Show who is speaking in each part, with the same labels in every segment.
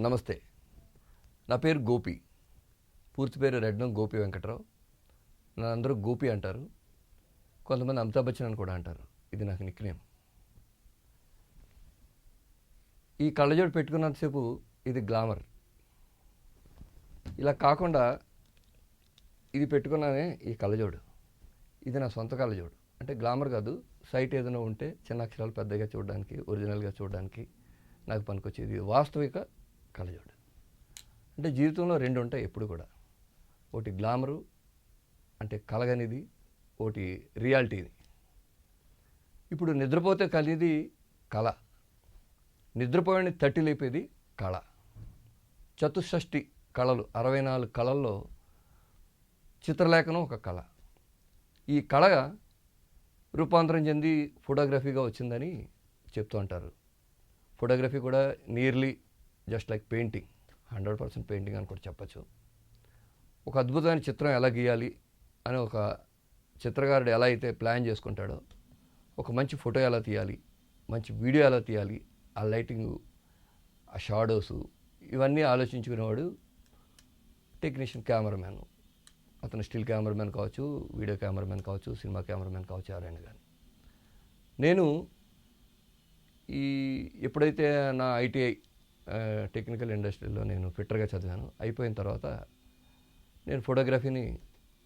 Speaker 1: నమస్తే. నా పేరు గోపి. పూర్తి పేరు రెడ్నం గోపి వెంకట్రావు. నన్ను అందరూ గోపి అంటారు. కొంతమంది అమితాబ్ బచ్చన్ అని కూడా అంటారు. ఇది నాకు నిక్నేమ్. ఈ కళ్ళజోడు పెట్టుకున్నంతసేపు ఇది గ్లామర్. ఇలా కాకుండా ఇది పెట్టుకున్నానే ఈ కళ్ళజోడు. ఇది నా సొంత కళ్ళజోడు. అంటే గ్లామర్ కాదు, సైట్ ఏదైనా ఉంటే చిన్న అక్షరాలు పెద్దగా చూడడానికి, ఒరిజినల్గా చూడడానికి నాకు పనికొచ్చేది వాస్తవిక కళ్ళజోడు. అంటే జీవితంలో రెండు ఉంటాయి ఎప్పుడు కూడా. ఒకటి గ్లామరు అంటే కలగనిది, ఒకటి రియాలిటీది. ఇప్పుడు నిద్రపోతే కలిది కళ, నిద్రపోయని తట్టి లేపేది కళ. చతుషష్ఠి కళలు, 64 కళల్లో చిత్రలేఖనం ఒక కళ. ఈ కళ రూపాంతరం చెంది ఫోటోగ్రఫీగా వచ్చిందని చెప్తూ అంటారు. ఫోటోగ్రఫీ కూడా nearly just like painting, 100% painting అని కూడా చెప్పచ్చు. ఒక అద్భుతమైన చిత్రం ఎలా గీయాలి అని ఒక చిత్రకారుడు ఎలా అయితే ప్లాన్ చేసుకుంటాడో, ఒక మంచి ఫోటో ఎలా తీయాలి, మంచి వీడియో ఎలా తీయాలి, ఆ లైటింగు, ఆ షాడోసు, ఇవన్నీ ఆలోచించుకునేవాడు టెక్నీషియన్, కెమెరామ్యాన్. అతను స్టిల్ కెమెరామ్యాన్ కావచ్చు, వీడియో కెమెరామ్యాన్ కావచ్చు, సినిమా కెమెరామ్యాన్ కావచ్చు, ఎవరైనా కానీ. నేను ఎప్పుడైతే నా ఐటీఐ టెక్నికల్ ఇండస్ట్రీలో నేను ఫిట్టర్గా చదివాను, అయిపోయిన తర్వాత నేను ఫోటోగ్రఫీని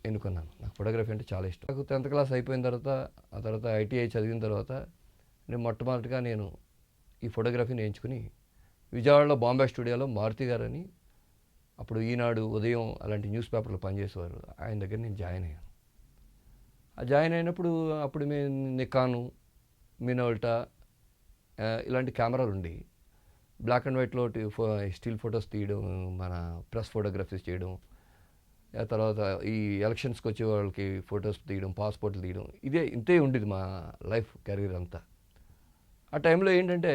Speaker 1: ఎన్నుకున్నాను. నాకు ఫోటోగ్రఫీ అంటే చాలా ఇష్టం. నాకు 10th క్లాస్ అయిపోయిన తర్వాత, ఆ తర్వాత ఐటీఐ చదివిన తర్వాత నేను మొట్టమొదటిగా ఈ ఫోటోగ్రఫీని ఎంచుకుని విజయవాడలో బాంబే స్టూడియోలో మారుతి గారని, అప్పుడు ఈనాడు, ఉదయం అలాంటి న్యూస్ పేపర్లో పనిచేసేవారు, ఆయన దగ్గర నేను జాయిన్ అయ్యాను. ఆ జాయిన్ అయినప్పుడు అప్పుడు మేము నికాను, మినోల్టా ఇలాంటి కెమెరాలు ఉండి బ్లాక్ అండ్ వైట్లో స్టిల్ ఫొటోస్ తీయడం, మన ప్రెస్ ఫోటోగ్రఫీస్ చేయడం, ఆ తర్వాత ఈ ఎలక్షన్స్కి వచ్చే వాళ్ళకి ఫొటోస్ తీయడం, పాస్పోర్ట్లు తీయడం, ఇంతే ఉండేది మా లైఫ్ కెరీర్ అంతా. ఆ టైంలో ఏంటంటే,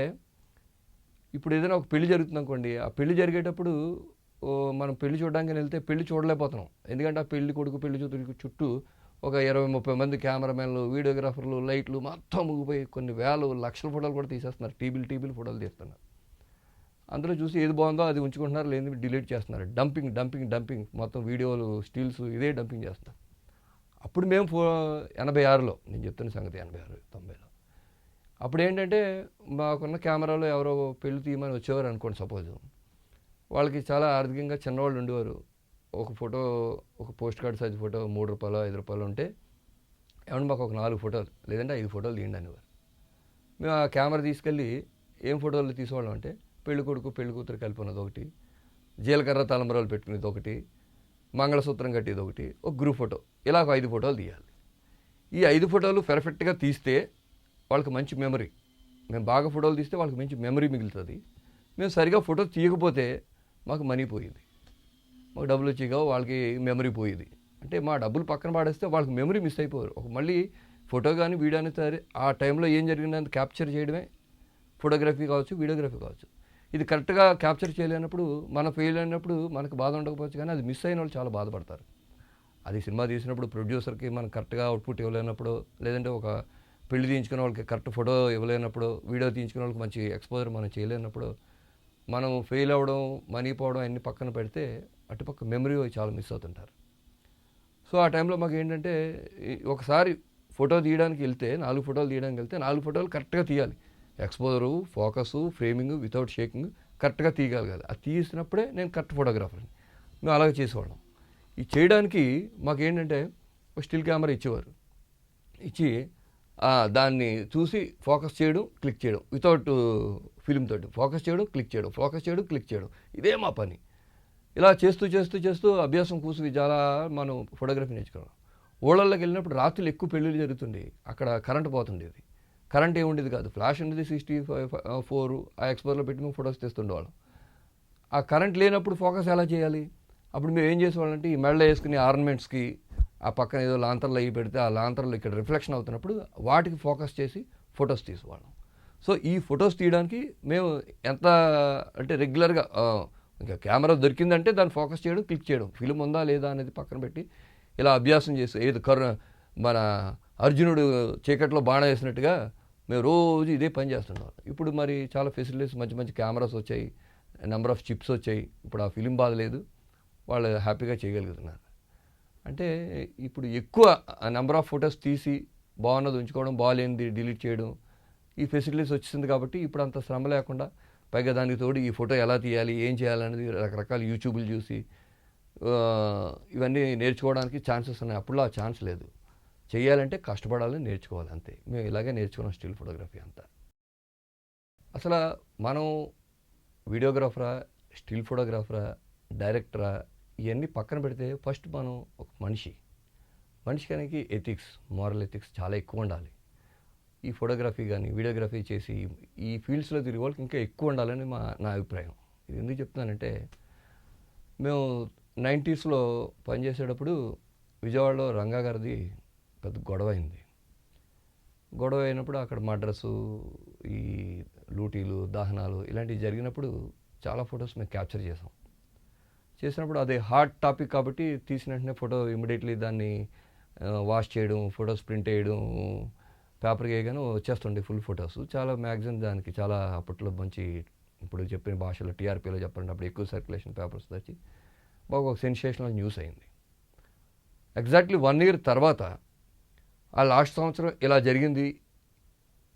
Speaker 1: ఇప్పుడు ఏదైనా ఒక పెళ్లి జరుగుతుంది అనుకోండి, ఆ పెళ్లి జరిగేటప్పుడు మనం పెళ్లి చూడడానికి వెళ్తే పెళ్లి చూడలేకపోతున్నాం. ఎందుకంటే ఆ పెళ్లి కొడుకు, పెళ్లి కూతురు చుట్టూ ఒక 20-30 మంది కెమెరామెన్లు, వీడియోగ్రాఫర్లు, లైట్లు మొత్తం ముగిపోయి కొన్ని వేలు, లక్షల ఫోటోలు కూడా తీసేస్తున్నారు. టీబీలు ఫోటోలు తీస్తున్నారు. అందులో చూసి ఏది బాగుందో అది ఉంచుకుంటున్నారు, లేని డిలీట్ చేస్తున్నారు. డంపింగ్ మొత్తం వీడియోలు, స్టిల్స్ ఇదే డంపింగ్ చేస్తున్నారు. అప్పుడు మేము 86లో, నేను చెప్తున్న సంగతి 86, 90లో. అప్పుడు ఏంటంటే, మాకున్న కెమెరాలో ఎవరో పెళ్లి తీయమని వచ్చేవారు అనుకోండి, సపోజ్ వాళ్ళకి చాలా ఆర్థికంగా చిన్నవాళ్ళు ఉండేవారు. ఒక ఫోటో, ఒక పోస్ట్ కార్డ్ సైజ్ ఫోటో ₹3, ₹5 ఉంటే, ఏమన్నా మాకు ఒక 4 ఫోటోలు లేదంటే 5 ఫోటోలు తీయండి అనేవారు. మేము ఆ కెమెరా తీసుకెళ్ళి ఏం ఫోటోలు తీసేవాళ్ళం అంటే, పెళ్లి కొడుకు, పెళ్లి కూతురు కలిపి ఉన్నది ఒకటి, జీలకర్ర తలంబరాలు పెట్టుకునేది ఒకటి, మంగళసూత్రం కట్టేది ఒకటి, ఒక గ్రూప్ ఫోటో, ఇలా ఒక 5 ఫోటోలు తీయాలి. ఈ 5 ఫోటోలు పెర్ఫెక్ట్గా తీస్తే వాళ్ళకి మంచి మెమరీ. మేము బాగా ఫోటోలు తీస్తే వాళ్ళకి మంచి మెమరీ మిగులుతుంది. మేము సరిగా ఫోటో తీయకపోతే మాకు మనీ పోయేది, మాకు డబ్బులు వచ్చేగా, వాళ్ళకి మెమరీ పోయేది. అంటే మా డబ్బులు పక్కన పాడేస్తే వాళ్ళకి మెమరీ మిస్ అయిపోయారు. మళ్ళీ ఫోటో కానీ వీడియో అనేది సరే ఆ టైంలో ఏం జరిగిందని క్యాప్చర్ చేయడమే ఫోటోగ్రఫీ కావచ్చు, వీడియోగ్రఫీ కావచ్చు. ఇది కరెక్ట్గా క్యాప్చర్ చేయలేనప్పుడు, మనం ఫెయిల్ అయినప్పుడు మనకు బాధ ఉండకపోవచ్చు, కానీ అది మిస్ అయిన వాళ్ళు చాలా బాధపడతారు. అది సినిమా తీసినప్పుడు ప్రొడ్యూసర్కి మనం కరెక్ట్గా అవుట్పుట్ ఇవ్వలేనప్పుడు, లేదంటే ఒక పెళ్లి తీయించుకునే వాళ్ళకి కరెక్ట్ ఫోటో ఇవ్వలేనప్పుడు, వీడియో తీయించుకునే వాళ్ళకి మంచి ఎక్స్పోజర్ మనం చేయలేనప్పుడు, మనం ఫెయిల్ అవ్వడం, మనీ పోవడం అన్నీ పక్కన పెడితే అటుపక్క మెమరీ చాలా మిస్ అవుతుంటారు. సో ఆ టైంలో మాకు ఏంటంటే, ఒకసారి ఫోటో తీయడానికి వెళ్తే, 4 ఫోటోలు తీయడానికి వెళ్తే 4 ఫోటోలు కరెక్ట్గా తీయాలి. Exposure, focus, framing without shaking కరెక్ట్గా తీయగలగాలి. అది తీసినప్పుడే నేను కరెక్ట్ ఫోటోగ్రాఫర్ని. మేము అలాగే చేసేవాళ్ళం. ఇది చేయడానికి మాకేంటంటే ఒక స్టిల్ కెమెరా ఇచ్చేవారు. ఇచ్చి దాన్ని చూసి ఫోకస్ చేయడం, క్లిక్ చేయడం, వితౌట్ ఫిల్మ్ తోటి ఫోకస్ చేయడం, క్లిక్ చేయడం, ఫోకస్ చేయడం, క్లిక్ చేయడం, ఇదే మా పని. ఇలా చేస్తూ అభ్యాసం కూసి చాలా మనం ఫోటోగ్రఫీ నేర్చుకున్నాం. ఊళ్ళల్లోకి వెళ్ళినప్పుడు రాత్రులు ఎక్కువ పెళ్ళిళ్ళు జరుగుతుంది. అక్కడ కరెంట్ పోతుండేది. కరెంట్ ఏముండేది కాదు, ఫ్లాష్ ఉండేది 64, ఆ ఎక్స్పోజర్లో పెట్టి మేము ఫొటోస్ తీస్తుండేవాళ్ళం. ఆ కరెంట్ లేనప్పుడు ఫోకస్ ఎలా చేయాలి? అప్పుడు మేము ఏం చేసేవాళ్ళంటే, ఈ మెడలో వేసుకునే ఆర్నమెంట్స్కి ఆ పక్కన ఏదో లాంతర్లు అయ్యి పెడితే, ఆ లాంతర్లు ఇక్కడ రిఫ్లెక్షన్ అవుతున్నప్పుడు వాటికి ఫోకస్ చేసి ఫొటోస్ తీసేవాళ్ళం. సో ఈ ఫొటోస్ తీయడానికి మేము ఎంత అంటే రెగ్యులర్గా, ఇంకా కెమెరా దొరికిందంటే దాన్ని ఫోకస్ చేయడం, క్లిక్ చేయడం, ఫిల్మ్ ఉందా లేదా అనేది పక్కన పెట్టి ఇలా అభ్యాసం చేసి, ఏది మన అర్జునుడు చీకట్లో బాణం వేసినట్టుగా మేము రోజు ఇదే పని చేస్తున్నాం. ఇప్పుడు మరి చాలా ఫెసిలిటీస్, మంచి మంచి కెమెరాస్ వచ్చాయి, నెంబర్ ఆఫ్ చిప్స్ వచ్చాయి. ఇప్పుడు ఆ ఫిలిం బాధ లేదు, వాళ్ళు హ్యాపీగా చేయగలుగుతున్నారు. అంటే ఇప్పుడు ఎక్కువ నెంబర్ ఆఫ్ ఫొటోస్ తీసి బాగున్నది ఉంచుకోవడం, బాగాలేనిది డిలీట్ చేయడం, ఈ ఫెసిలిటీస్ వచ్చింది కాబట్టి ఇప్పుడు అంత శ్రమ లేకుండా, పైగా దానికి తోడు ఈ ఫోటో ఎలా తీయాలి, ఏం చేయాలనేది రకరకాల యూట్యూబ్లు చూసి ఇవన్నీ నేర్చుకోవడానికి ఛాన్సెస్ ఉన్నాయి. అప్పుడులో ఆ ఛాన్స్ లేదు. చేయాలంటే కష్టపడాలని నేర్చుకోవాలి అంతే. మేము ఇలాగే నేర్చుకున్నాం స్టిల్ ఫోటోగ్రఫీ అంతా. అసలు మనం వీడియోగ్రాఫరా, స్టిల్ ఫోటోగ్రాఫరా, డైరెక్టరా, ఇవన్నీ పక్కన పెడితే ఫస్ట్ మనం ఒక మనిషికి ఎథిక్స్, మారల్ ఎథిక్స్ చాలా ఎక్కువ ఉండాలి. ఈ ఫోటోగ్రఫీ కానీ వీడియోగ్రఫీ చేసి ఈ ఫీల్డ్స్లో తిరిగే వాళ్ళకి ఇంకా ఎక్కువ ఉండాలని నా అభిప్రాయం. ఇది ఎందుకు చెప్తున్నానంటే, మేము 90స్లో పనిచేసేటప్పుడు విజయవాడలో రంగా గారిది పెద్ద గొడవ అయింది. గొడవ అయినప్పుడు అక్కడ మర్డర్సు, ఈ లూటీలు, దహనాలు ఇలాంటివి జరిగినప్పుడు చాలా ఫొటోస్ మేము క్యాప్చర్ చేసినప్పుడు అది హాట్ టాపిక్ కాబట్టి తీసిన వెంటనే ఫోటో ఇమ్మీడియట్లీ దాన్ని వాష్ చేయడం, ఫొటోస్ ప్రింట్ వేయడం, పేపర్కి వేయగానే వచ్చేస్తుండే ఫుల్ ఫొటోస్. చాలా మ్యాగజైన్ దానికి చాలా అప్పట్లో మంచి, ఇప్పుడు చెప్పిన భాషలో టీఆర్పీలో చెప్పండి, అప్పుడు ఎక్కువ సర్క్యులేషన్ పేపర్స్ వచ్చి బాగా ఒక సెన్సేషనల్ న్యూస్ అయింది. ఎగ్జాక్ట్లీ 1 year తర్వాత ఆ లాస్ట్ సంవత్సరం ఇలా జరిగింది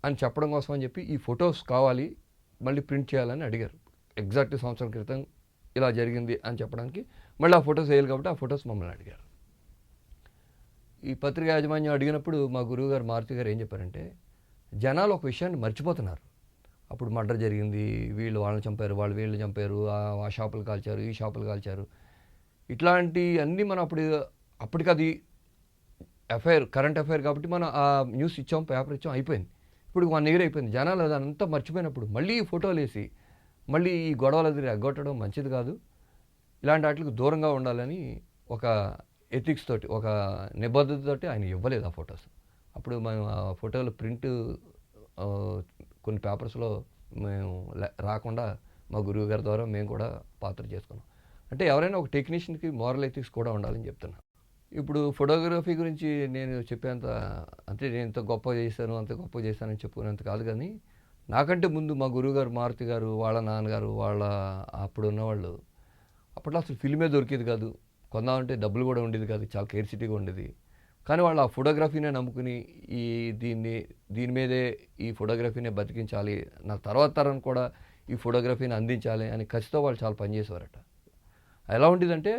Speaker 1: అని చెప్పడం కోసం అని చెప్పి ఈ ఫొటోస్ కావాలి, మళ్ళీ ప్రింట్ చేయాలని అడిగారు. ఎగ్జాక్ట్ సంవత్సరం క్రితం ఇలా జరిగింది అని చెప్పడానికి మళ్ళీ ఆ ఫొటోస్ వేయాలి కాబట్టి ఆ ఫొటోస్ మమ్మల్ని అడిగారు. ఈ పత్రికా యాజమాన్యం అడిగినప్పుడు మా గురువు గారు మారుతి గారు ఏం చెప్పారంటే, జనాలు ఒక విషయాన్ని మర్చిపోతున్నారు. అప్పుడు మర్డర్ జరిగింది, వీళ్ళు వాళ్ళని చంపారు, వాళ్ళు వీళ్ళని చంపారు, ఆ షాపులు కాల్చారు, ఈ షాపులు కాల్చారు, ఇట్లాంటి అన్నీ మనం అప్పటికది కరెంట్ అఫైర్ కాబట్టి మనం ఆ న్యూస్ ఇచ్చాం, పేపర్ ఇచ్చాం, అయిపోయింది. ఇప్పుడు 1 year అయిపోయింది. జనాలు అదంతా మర్చిపోయినప్పుడు మళ్ళీ ఈ ఫోటోలు వేసి మళ్ళీ ఈ గొడవలు అది ఎగ్గొట్టడం మంచిది కాదు. ఇలాంటి వాటికి దూరంగా ఉండాలని ఒక ఎథిక్స్ తోటి, ఒక నిబద్ధతతోటి ఆయన ఇవ్వలేదు ఆ ఫొటోస్. అప్పుడు మేము ఆ ఫోటోలు ప్రింట్ కొన్ని పేపర్స్లో మేము రాకుండా మా గురువు గారి ద్వారా మేము కూడా పాత్ర చేసుకున్నాం. అంటే ఎవరైనా ఒక టెక్నీషియన్కి మారల్ ఎథిక్స్ కూడా ఉండాలని చెప్తున్నా. ఇప్పుడు ఫోటోగ్రఫీ గురించి నేను చెప్పేంత, అంటే నేను ఇంత గొప్ప చేశాను, అంత గొప్ప చేశానని చెప్పుకునేంత కాదు. కానీ నాకంటే ముందు మా గురువుగారు మారుతి గారు, వాళ్ళ నాన్నగారు, వాళ్ళ అప్పుడు ఉన్నవాళ్ళు, అప్పట్లో అసలు ఫిల్మే దొరికేది కాదు, కొందామంటే డబ్బులు కూడా ఉండేది కాదు, చాలా కేర్సిటీగా ఉండేది. కానీ వాళ్ళు ఆ ఫోటోగ్రఫీనే నమ్ముకుని దీని మీదే ఈ ఫోటోగ్రఫీనే బతికించాలి, నా తర్వాత తరం కూడా ఈ ఫోటోగ్రఫీని అందించాలి అని కసితో వాళ్ళు చాలా పనిచేసేవారట. ఎలా ఉండేదంటే,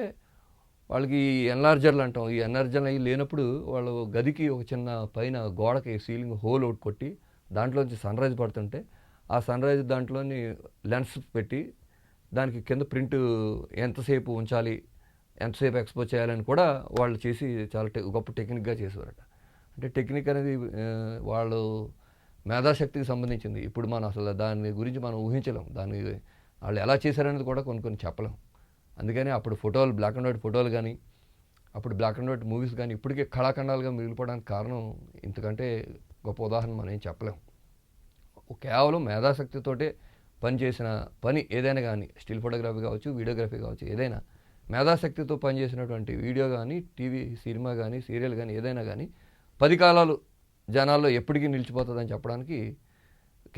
Speaker 1: వాళ్ళకి ఎన్లార్జర్లు అంటాం, ఈ ఎన్లార్జర్లు అవి లేనప్పుడు వాళ్ళు గదికి ఒక చిన్న పైన గోడకి సీలింగ్ హోల్ ఒకటి కొట్టి దాంట్లోంచి సన్ రైజ్ పడుతుంటే ఆ సన్ రైజ్ దాంట్లోని లెన్స్ పెట్టి దానికి కింద ప్రింట్ ఎంతసేపు ఉంచాలి, ఎంతసేపు ఎక్స్పోజ్ చేయాలని కూడా వాళ్ళు చేసి చాలా గొప్ప టెక్నిక్గా చేసేవారట. అంటే టెక్నిక్ అనేది వాళ్ళు మేధాశక్తికి సంబంధించింది. ఇప్పుడు మనం అసలు దాని గురించి మనం ఊహించలేం, దాన్ని వాళ్ళు ఎలా చేశారనేది కూడా కొన్ని చెప్పలేం. అందుకని అప్పుడు ఫోటోలు, బ్లాక్ అండ్ వైట్ ఫోటోలు కానీ, అప్పుడు బ్లాక్ అండ్ వైట్ మూవీస్ కానీ ఇప్పటికే కళాఖండాలుగా మిగిలిపోవడానికి కారణం ఇంతకంటే గొప్ప ఉదాహరణ మనం ఏం చెప్పలేం. కేవలం మేధాశక్తితోటే పనిచేసిన పని ఏదైనా కానీ, స్టిల్ ఫోటోగ్రఫీ కావచ్చు, వీడియోగ్రఫీ కావచ్చు, ఏదైనా మేధాశక్తితో పనిచేసినటువంటి వీడియో కానీ, టీవీ సినిమా కానీ, సీరియల్ కానీ, ఏదైనా కానీ 10 కాలాలు జనాల్లో ఎప్పటికీ నిలిచిపోతుందని చెప్పడానికి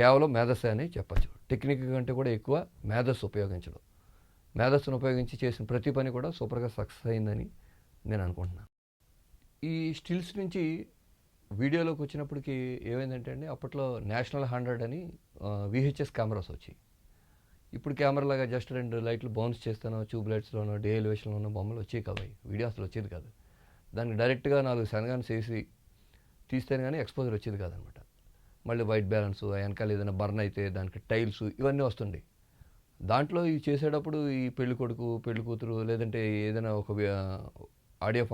Speaker 1: కేవలం మేధస్సే అని చెప్పచ్చు. టెక్నిక్ కంటే కూడా ఎక్కువ మేధస్సును ఉపయోగించి చేసిన ప్రతి పని కూడా సూపర్గా సక్సెస్ అయిందని నేను అనుకుంటున్నాను. ఈ స్టిల్స్ నుంచి వీడియోలోకి వచ్చినప్పటికీ ఏమైందంటే అండి, అప్పట్లో నేషనల్ 100 అని VHS కెమెరాస్ వచ్చాయి. ఇప్పుడు కెమెరాలాగా జస్ట్ 2 లైట్లు బౌన్స్ చేస్తానో, ట్యూబ్ లైట్స్లోనో, డే ఎలివేషన్లోనో బొమ్మలు వచ్చేవి కావు, వీడియో అసలు వచ్చేది కాదు. దానికి డైరెక్ట్గా 4 శనగాన్ని చేసి తీస్తేనే కానీ ఎక్స్పోజర్ వచ్చేది కాదనమాట. మళ్ళీ వైట్ బ్యాలెన్స్, వెనకాల ఏదైనా బర్న్ అయితే దానికి టైల్స్ ఇవన్నీ వస్తుండే. దాంట్లో ఇవి చేసేటప్పుడు ఈ పెళ్లి కొడుకు, పెళ్లి కూతురు, లేదంటే ఏదైనా ఒక ఆడియో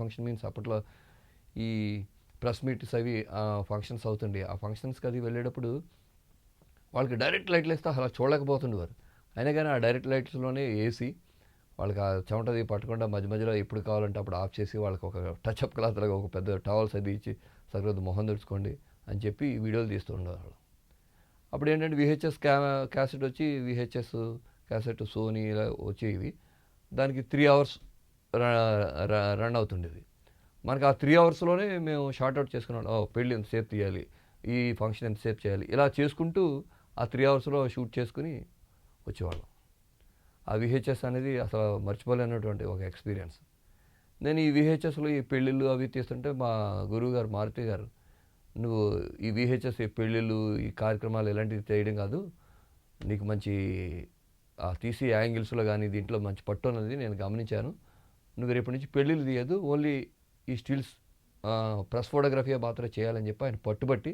Speaker 1: ఫంక్షన్ మీన్స్ అప్పట్లో ఈ ప్రెస్ మీట్స్ అవి ఫంక్షన్స్ అవుతుండే. ఆ ఫంక్షన్స్కి అది వెళ్ళేటప్పుడు వాళ్ళకి డైరెక్ట్ లైట్లు వేస్తే అలా చూడలేకపోతుండేవారు. అయినా కానీ ఆ డైరెక్ట్ లైట్స్లోనే వేసి వాళ్ళకి ఆ చెమటది పట్టకుండా మధ్యలో ఎప్పుడు కావాలంటే అప్పుడు ఆఫ్ చేసి వాళ్ళకి ఒక టచ్అప్ క్లాత్ లాగా ఒక పెద్ద టవల్స్ అది ఇచ్చి సరిగ్గా మొహం తెచ్చుకోండి అని చెప్పి వీడియోలు తీస్తూ ఉండేవాళ్ళు. అప్పుడు ఏంటంటే VHS క్యాసెట్ వచ్చి, VHS క్యాసెట్ సోనీ ఇలా వచ్చేవి. దానికి 3 hours రన్ అవుతుండేది. మనకి ఆ 3 hours మేము షార్ట్అవుట్ చేసుకున్నాం. పెళ్ళి ఎంతసేపు తీయాలి, ఈ ఫంక్షన్ ఎంతసేపు చేయాలి, ఇలా చేసుకుంటూ ఆ 3 hours షూట్ చేసుకుని వచ్చేవాళ్ళం. ఆ విహెచ్ఎస్ అనేది అసలు మర్చిపోలేనటువంటి ఒక ఎక్స్పీరియన్స్. నేను ఈ విహెచ్ఎస్లో ఈ పెళ్ళిళ్ళు అవి తీస్తుంటే మా గురువు గారు మారుతి గారు, నువ్వు ఈ విహెచ్ఎస్ ఈ పెళ్ళిళ్ళు ఈ కార్యక్రమాలు ఇలాంటివి చేయడం కాదు, నీకు మంచి తీసి యాంగిల్స్లో కానీ దీంట్లో మంచి పట్టు అన్నది నేను గమనించాను. నువ్వు రేపటి నుంచి పెళ్ళిళ్ళు తీయదు, ఓన్లీ ఈ స్టిల్స్ ప్రెస్ ఫోటోగ్రఫీ మాత్రమే చేయాలని చెప్పి ఆయన పట్టుబట్టి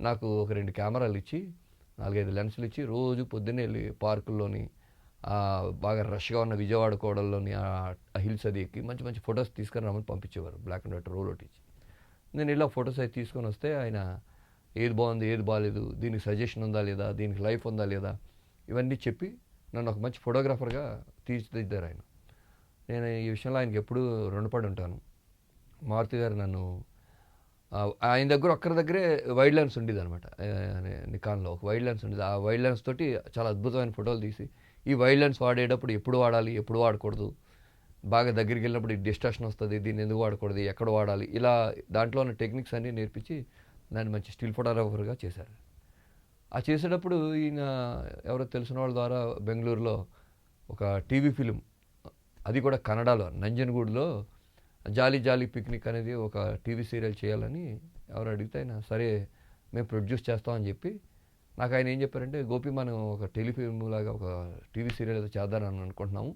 Speaker 1: నాకు ఒక 2 కెమెరాలు ఇచ్చి 4-5 లెన్సులు ఇచ్చి రోజు పొద్దున్నే వెళ్ళి పార్కుల్లోని బాగా రష్గా ఉన్న విజయవాడ కోడల్లోని ఆ హిల్స్ అది ఎక్కి మంచి మంచి ఫొటోస్ తీసుకొని రమ్మని పంపించేవారు. బ్లాక్ అండ్ వైట్ రోల్ ఒకటి ఇచ్చి నేను ఇలా ఫొటోస్ అయితే తీసుకొని వస్తే ఆయన ఏది బాగుంది ఏది బాగాలేదు, దీనికి సజెషన్ ఉందా లేదా, దీనికి లైఫ్ ఉందా లేదా, ఇవన్నీ చెప్పి నన్ను ఒక మంచి ఫోటోగ్రాఫర్గా తీర్చిదిద్దారు ఆయన. నేను ఈ విషయంలో ఆయనకి ఎప్పుడూ రుణపడి ఉంటాను. మారుతి గారు నన్ను ఆయన దగ్గర ఒక్కరి దగ్గరే వైడ్ లెన్స్ ఉండేది అనమాట. నికాన్లో ఒక వైడ్ లెన్స్ ఉండేది. ఆ వైడ్ లెన్స్ తోటి చాలా అద్భుతమైన ఫోటోలు తీసి, ఈ వైడ్ లెన్స్ వాడేటప్పుడు ఎప్పుడు వాడాలి ఎప్పుడు వాడకూడదు, బాగా దగ్గరికి వెళ్ళినప్పుడు డిస్ట్రాక్షన్ వస్తుంది, దీన్ని ఎందుకు వాడకూడదు, ఎక్కడ వాడాలి, ఇలా దాంట్లో ఉన్న టెక్నిక్స్ అన్నీ నేర్పించి దాన్ని మంచి స్టిల్ ఫోటోగ్రాఫర్గా చేశారు. ఆ చేసేటప్పుడు ఈయన ఎవరో తెలిసిన వాళ్ళ ద్వారా బెంగళూరులో ఒక టీవీ ఫిలిం, అది కూడా కన్నడలో నంజన్గూడ్లో జాలీ జాలీ పిక్నిక్ అనేది ఒక టీవీ సీరియల్ చేయాలని ఎవరు అడిగితే ఆయన సరే మేము ప్రొడ్యూస్ చేస్తామని చెప్పి నాకు ఆయన ఏం చెప్పారంటే, గోపి మనం ఒక టెలిఫిల్మ్ లాగా ఒక టీవీ సీరియల్ ఏదో చేద్దామని అనుకుంటున్నాము,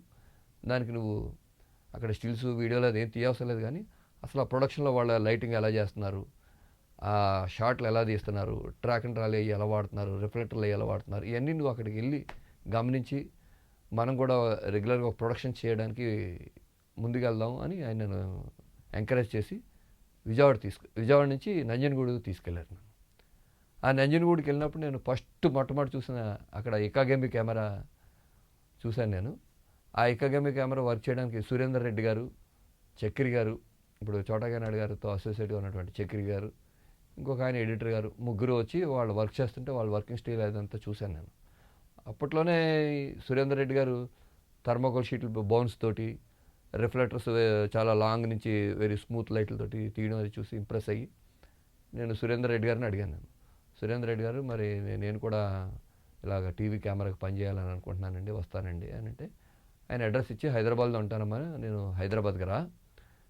Speaker 1: దానికి నువ్వు అక్కడ స్టిల్స్ వీడియోలు అదేం తీయవసరం లేదు, కానీ అసలు ఆ ప్రొడక్షన్లో వాళ్ళ లైటింగ్ ఎలా చేస్తున్నారు, ఆ షాట్లు ఎలా తీస్తున్నారు, ట్రాక్ అండ్ ట్రాలీ ఎలా వాడుతున్నారు, రిఫ్లెక్టర్లు ఎలా వాడుతున్నారు, ఇవన్నీ నువ్వు అక్కడికి వెళ్ళి గమనించి మనం కూడా రెగ్యులర్గా ఒక ప్రొడక్షన్ చేయడానికి ముందుకెళ్దాం అని ఆయన నన్ను ఎంకరేజ్ చేసి విజయవాడ నుంచి నంజన్గూడుకు తీసుకెళ్లారు నన్ను. ఆ నంజన్గూడుకి వెళ్ళినప్పుడు నేను మొట్టమొదటి చూసిన అక్కడ ఇకాగెమి కెమెరా చూశాను నేను. ఆ ఇకాగెమి కెమెరా వర్క్ చేయడానికి సురేందర్ రెడ్డి గారు, చక్రి గారు, ఇప్పుడు చోటాగానాయుడు గారితో అసోసియేట్గా ఉన్నటువంటి చక్రి గారు, ఇంకొక ఆయన ఎడిటర్ గారు, ముగ్గురు వచ్చి వాళ్ళు వర్క్ చేస్తుంటే వాళ్ళ వర్కింగ్ స్టైల్ అదంతా చూశాను నేను. అప్పట్లోనే సురేందర్ రెడ్డి గారు థర్మోకోల్ షీట్లు బౌన్స్ తోటి, రిఫ్లెక్టర్స్ చాలా లాంగ్ నుంచి వెరీ స్మూత్ లైట్లతోటి తీయడం అది చూసి ఇంప్రెస్ అయ్యి నేను సురేందర్ రెడ్డి గారిని అడిగాను. సురేందర్ రెడ్డి గారు, మరి నేను కూడా ఇలాగ టీవీ కెమెరాకి పనిచేయాలని అనుకుంటున్నానండి, వస్తానండి అని అంటే, ఆయన అడ్రస్ ఇచ్చి హైదరాబాద్లో ఉంటానమ్మా, నేను హైదరాబాద్కి రా,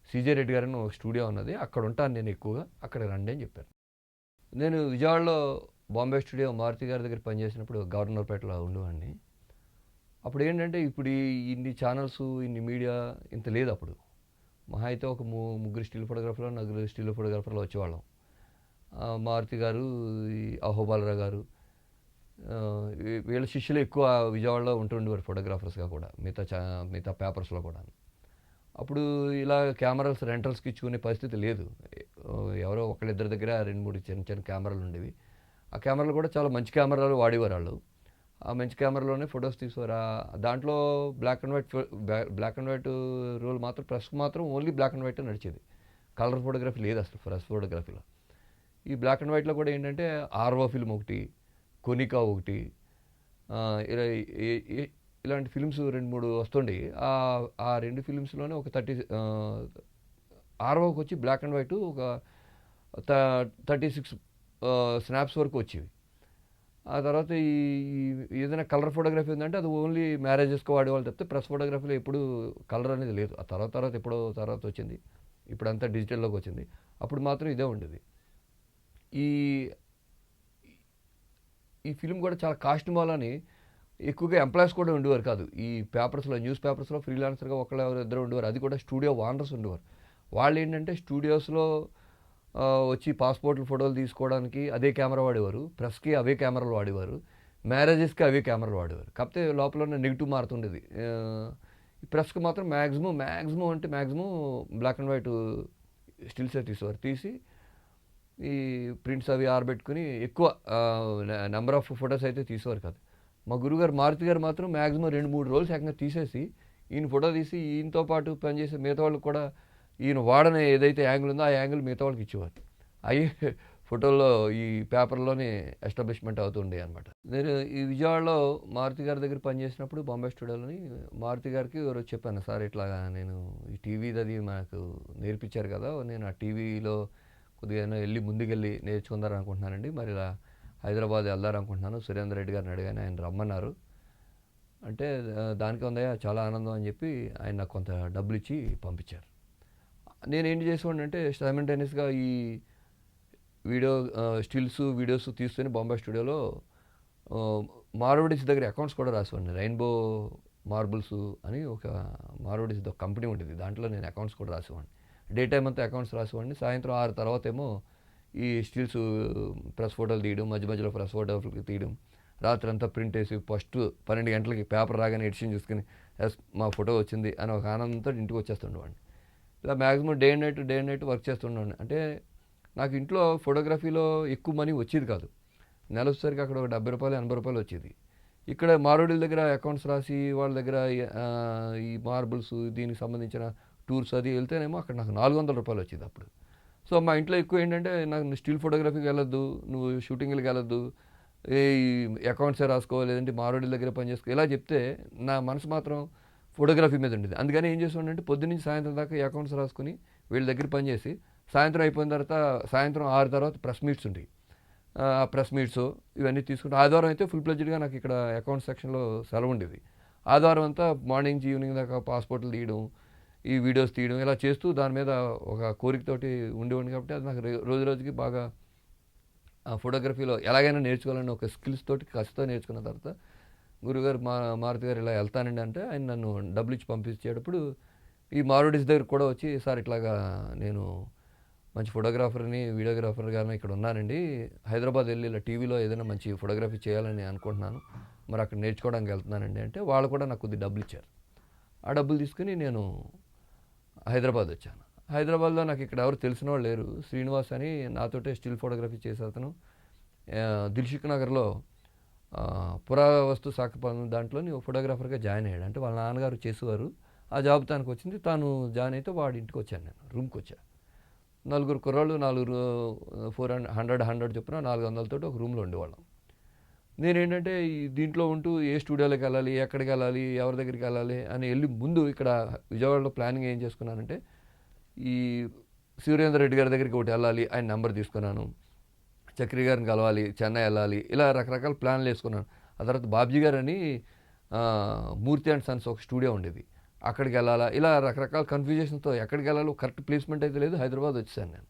Speaker 1: సీజే రెడ్డి గారిని ఒక స్టూడియో ఉన్నది అక్కడ ఉంటాను నేను ఎక్కువగా, అక్కడికి రండి అని చెప్పాను. నేను విజయవాడలో బాంబే స్టూడియో మారుతి గారి దగ్గర పనిచేసినప్పుడు గవర్నర్పేటలో ఉండేవాడిని. అప్పుడు ఏంటంటే ఇప్పుడు ఇన్ని ఛానల్స్ ఇన్ని మీడియా ఇంత లేదు అప్పుడు. మహా అయితే ఒక ముగ్గురు స్టిల్ ఫోటోగ్రాఫర్లు, నలుగురు స్టిల్ ఫోటోగ్రాఫర్లు వచ్చేవాళ్ళం. మారుతి గారు, అహోబాలరావు గారు, వీళ్ళ శిష్యులు ఎక్కువ విజయవాడలో ఉంటుండేవారు ఫోటోగ్రాఫర్స్గా కూడా, మిగతా పేపర్స్లో కూడా. అప్పుడు ఇలా కెమెరాస్ రెంటల్స్కి ఇచ్చుకునే పరిస్థితి లేదు. ఎవరో ఒకళ్ళిద్దరి దగ్గర 2-3 చిన్న చిన్న కెమెరాలు ఉండేవి. ఆ కెమెరాలు కూడా చాలా మంచి కెమెరాలు వాడేవారు వాళ్ళు. ఆ మంచి కెమెరాలోనే ఫొటోస్ తీసేవారు. దాంట్లో బ్లాక్ అండ్ వైట్ రోల్ మాత్రం, ప్రెస్ మాత్రం ఓన్లీ బ్లాక్ అండ్ వైట్ నడిచేది. కలర్ ఫోటోగ్రఫీ లేదు అసలు ప్రెస్ ఫోటోగ్రఫీలో. ఈ బ్లాక్ అండ్ వైట్లో కూడా ఏంటంటే ఆర్వో ఫిల్మ్ ఒకటి, కొనికా ఒకటి, ఇలా ఇలాంటి ఫిల్మ్స్ 2-3 వస్తుండే. ఆ 2 ఫిల్మ్స్లోనే ఒక 30 ఆర్వోకి వచ్చి బ్లాక్ అండ్ వైట్ ఒక 36 స్నాప్స్ వరకు వచ్చేవి. ఆ తర్వాత ఏదైనా కలర్ ఫోటోగ్రఫీ ఉందంటే అది ఓన్లీ మ్యారేజెస్కి వాడేవాళ్ళు తప్పితే ప్రెస్ ఫోటోగ్రఫీలో ఎప్పుడు కలర్ అనేది లేదు. ఆ తర్వాత ఎప్పుడో తర్వాత వచ్చింది, ఇప్పుడంతా డిజిటల్లోకి వచ్చింది. అప్పుడు మాత్రం ఇదే ఉండేది. ఈ ఈ ఫిల్మ్ కూడా చాలా కాస్ట్ మూలని ఎక్కువగా ఎంప్లాయీస్ కూడా ఉండేవారు కాదు. ఈ పేపర్స్లో, న్యూస్ పేపర్స్లో ఫ్రీలాన్సర్గా ఒకళ్ళు ఇద్దరు ఉండేవారు. అది కూడా స్టూడియో ఓనర్స్ ఉండేవారు. వాళ్ళు ఏంటంటే స్టూడియోస్లో వచ్చి పాస్పోర్ట్లు ఫోటోలు తీసుకోవడానికి అదే కెమెరా వాడేవారు, ప్రెస్కి అవే కెమెరాలు వాడేవారు, మ్యారేజెస్కి అవే కెమెరాలు వాడేవారు. కాకపోతే లోపల నెగిటివ్ మారుతుండేది. ప్రెస్కి మాత్రం మ్యాక్సిమం అంటే మ్యాక్సిమం బ్లాక్ అండ్ వైట్ స్టిల్సే తీసేవారు. తీసి ఈ ప్రింట్స్ అవి ఆరబెట్టుకుని ఎక్కువ నెంబర్ ఆఫ్ ఫొటోస్ అయితే తీసేవారు కాదు. మా గురుగారు మారుతి గారు మాత్రం మ్యాక్సిమం 2-3 రోజులు ఏకంగా తీసేసి ఈయన ఫోటో తీసి ఈయనతో పాటు పనిచేసే మిగతా వాళ్ళకి కూడా ఈయన వాడని ఏదైతే యాంగిల్ ఉందో ఆ యాంగిల్ మిగతా వాళ్ళకి ఇచ్చేవారు. అవి ఫోటోల్లో ఈ పేపర్లోనే ఎస్టాబ్లిష్మెంట్ అవుతుండే అనమాట. నేను ఈ విజయవాడలో మారుతి గారి దగ్గర పనిచేసినప్పుడు బాంబే స్టూడియోలోని మారుతి గారికి ఎవరో చెప్పాను, సార్ ఇట్లా నేను ఈ టీవీది అది నాకు నేర్పించారు కదా, నేను ఆ టీవీలో కొద్దిగా వెళ్ళి ముందుకెళ్ళి నేర్చుకుందారు అనుకుంటున్నానండి, మరి ఇలా హైదరాబాద్ వెళ్దారనుకుంటున్నాను, సురేందర్ రెడ్డి గారిని అడిగాను, ఆయన రమ్మన్నారు, అంటే దానికే ఉందయ్యా చాలా ఆనందం అని చెప్పి ఆయన నాకు కొంత డబ్బులు ఇచ్చి పంపించారు. నేనేం చేసేవాడినంటే సైమల్టేనియస్‌గా ఈ వీడియో స్టిల్స్, వీడియోస్ తీస్తూనే బొంబాయి స్టూడియోలో ఆహ్, మార్వడీస్ దగ్గర అకౌంట్స్ కూడా రాసేవాడిని. రెయిన్బో మార్బుల్స్ అని ఒక మార్వడీస్‌ది ఒక కంపెనీ ఉండేది. దాంట్లో నేను అకౌంట్స్ కూడా రాసేవాడిని. డే టైమ్ అంతా అకౌంట్స్ రాసేవాడిని. సాయంత్రం 6 తర్వాతేమో ఈ స్టిల్స్ ప్రెస్ ఫోటోలు తీయడం, మధ్య మధ్యలో ప్రెస్ ఫోటోలు తీయడం. రాత్రంతా ప్రింట్ ఏసి ఫస్ట్ 12 గంటలకి పేపర్ రాగానే ఎడిషన్ చూసుకొని ఎస్ మా ఫోటో వచ్చింది అని ఒక ఆనందంతో ఇంటికి వచ్చేస్తుండేవాడిని. ఇలా maximum day and night work చేస్తుండేవాడిని. అంటే నాకు ఇంట్లో ఫోటోగ్రఫీలో ఎక్కువ మనీ వచ్చేది కాదు. నెల వచ్చేసరికి అక్కడ ఒక రూ. 70, రూ. 80 వచ్చేది. ఇక్కడ మారోడీల దగ్గర అకౌంట్స్ రాసి వాళ్ళ దగ్గర ఈ మార్బుల్స్ దీనికి సంబంధించిన టూర్స్ అది వెళ్తేనేమో అక్కడ నాకు రూ. 400 వచ్చేది అప్పుడు. సో మా ఇంట్లో ఎక్కువ ఏంటంటే నాకు స్టిల్ ఫోటోగ్రఫీకి వెళ్ళొద్దు, నువ్వు షూటింగ్‌లకి వెళ్ళొద్దు, ఈ అకౌంట్సే రాసుకో లేదంటే మారోడీల దగ్గర పని చేసుకో ఇలా చెప్తే నా మనసు మాత్రం ఫోటోగ్రఫీ మీద ఉండేది. అందుకని ఏం చేసేవాడినంటే పొద్దున్నుంచి సాయంత్రం దాకా ఈ అకౌంట్స్ రాసుకొని వీళ్ళ దగ్గర పనిచేసి సాయంత్రం అయిపోయిన తర్వాత సాయంత్రం 6 తర్వాత ప్రెస్ మీట్స్ ఉండేవి. ప్రెస్ మీట్స్ ఇవన్నీ తీసుకుంటే ఆదివారం అయితే ఫుల్ ప్లెడ్జ్డ్‌గా నాకు ఇక్కడ అకౌంట్స్ సెక్షన్‌లో సెలవు ఉండేది. ఆదివారం అంతా మార్నింగ్ నుంచి ఈవినింగ్ దాకా పాస్‌పోర్ట్‌లు తీయడం, ఈ వీడియోస్ తీయడం ఇలా చేస్తూ దాని మీద ఒక కోరికతోటి ఉండేవాడిని కాబట్టి అది నాకు రోజు రోజుకి బాగా ఫోటోగ్రఫీలో ఎలాగైనా నేర్చుకోవాలని ఒక స్కిల్స్ తోటి కసితో నేర్చుకున్న తర్వాత గురుగారు మారుతి గారు ఇలా వెళ్తానండి అంటే ఆయన నన్ను డబ్బులు ఇచ్చి పంపించేటప్పుడు ఈ మారుడీస్ దగ్గర కూడా వచ్చి సార్ ఇట్లాగా నేను మంచి ఫోటోగ్రాఫర్ని వీడియోగ్రాఫర్గాను ఇక్కడ ఉన్నానండి, హైదరాబాద్ వెళ్ళి ఇలా టీవీలో ఏదైనా మంచి ఫోటోగ్రఫీ చేయాలని అనుకుంటున్నాను, మరి అక్కడ నేర్చుకోవడానికి వెళ్తున్నానండి అంటే వాళ్ళు కూడా నాకు కొద్ది డబ్బులు ఇచ్చారు. ఆ డబ్బులు తీసుకుని నేను హైదరాబాద్ వచ్చాను. హైదరాబాద్లో నాకు ఇక్కడ ఎవరు తెలిసిన వాళ్ళు లేరు. శ్రీనివాస్ అని నాతోటే స్టిల్ ఫోటోగ్రఫీ చేసే అతను దిల్షుక్ నగర్లో పురావస్తు శాఖ పనులు దాంట్లోని ఫోటోగ్రాఫర్గా జాయిన్ అయ్యాడు. అంటే వాళ్ళ నాన్నగారు చేసేవారు. ఆ జాబ్ తనకు వచ్చింది. తాను జాయిన్ అయితే వాడి ఇంటికి వచ్చాను, నేను రూమ్కి వచ్చా. నలుగురు కుర్రాళ్ళు, 100 చొప్పున 400 తోటి ఒక రూమ్లో ఉండేవాళ్ళం. నేనేంటంటే ఈ దీంట్లో ఉంటూ ఏ స్టూడియోలోకి వెళ్ళాలి, ఎక్కడికి వెళ్ళాలి, ఎవరి దగ్గరికి వెళ్ళాలి అని వెళ్ళి ముందు ఇక్కడ విజయవాడలో ప్లానింగ్ ఏం చేసుకున్నానంటే ఈ సూర్యేంద్ర రెడ్డి గారి దగ్గరికి ఒకటి వెళ్ళాలి, ఆయన నెంబర్ తీసుకున్నాను. చక్రి గారిని కలవాలి, చెన్నై వెళ్ళాలి, ఇలా రకరకాల ప్లాన్లు వేసుకున్నాను. ఆ తర్వాత బాబ్జీ గారు అని మూర్తి అండ్ సన్స్ ఒక స్టూడియో ఉండేది, అక్కడికి వెళ్ళాలా, ఇలా రకరకాల కన్ఫ్యూజన్స్తో ఎక్కడికి వెళ్ళాలో కరెక్ట్ ప్లేస్మెంట్ అయితే లేదు. హైదరాబాద్ వచ్చేసాను నేను.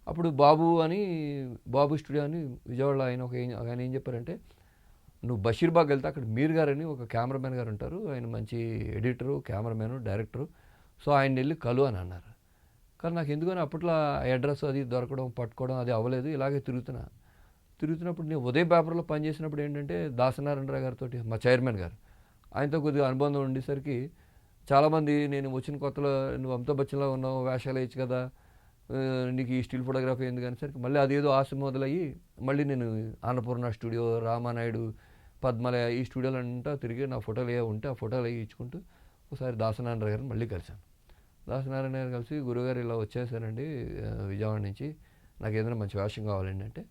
Speaker 1: అప్పుడు బాబు స్టూడియో అని విజయవాడలో ఆయన ఏం చెప్పారంటే నువ్వు బషీర్బాగ్ వెళ్తే అక్కడ మీర్ గారని ఒక కెమెరామెన్ గారు ఉంటారు, ఆయన మంచి ఎడిటరు, కెమెరామెను, డైరెక్టరు, సో ఆయన వెళ్ళి కలు అని అన్నారు. కానీ నాకు ఎందుకని అప్పట్లో అడ్రస్ అది దొరకడం పట్టుకోవడం అది అవ్వలేదు. ఇలాగే తిరుగుతున్నప్పుడు నేను ఉదయం పేపర్లో పనిచేసినప్పుడు ఏంటంటే దాసనారాయణరావు గారితో మా చైర్మన్ గారు ఆయనతో కొద్దిగా అనుబంధం ఉండేసరికి చాలామంది నేను వచ్చిన కొత్తలో నువ్వు అమితాబ్ బచ్చన్లో ఉన్నావు, వేషాలు వేయచ్చు కదా, నీకు ఈ స్టిల్ ఫోటోగ్రఫీ ఎందుకు అనేసరికి మళ్ళీ అదేదో ఆశ మొదలయ్యి మళ్ళీ నేను అన్నపూర్ణ స్టూడియో, రామానాయుడు, పద్మలయ ఈ స్టూడియోలు అంతా తిరిగి నా ఫోటోలు ఏ ఉంటే ఆ ఫోటోలు అవి ఇచ్చుకుంటూ ఒకసారి దాసనారాయణ గారిని మళ్ళీ కలిశాను. దాసనారాయణ గారు కలిసి గురువుగారు ఇలా వచ్చేసానండి విజయవాడ నుంచి, నాకు ఏదైనా మంచి వేషం కావాలండి అంటే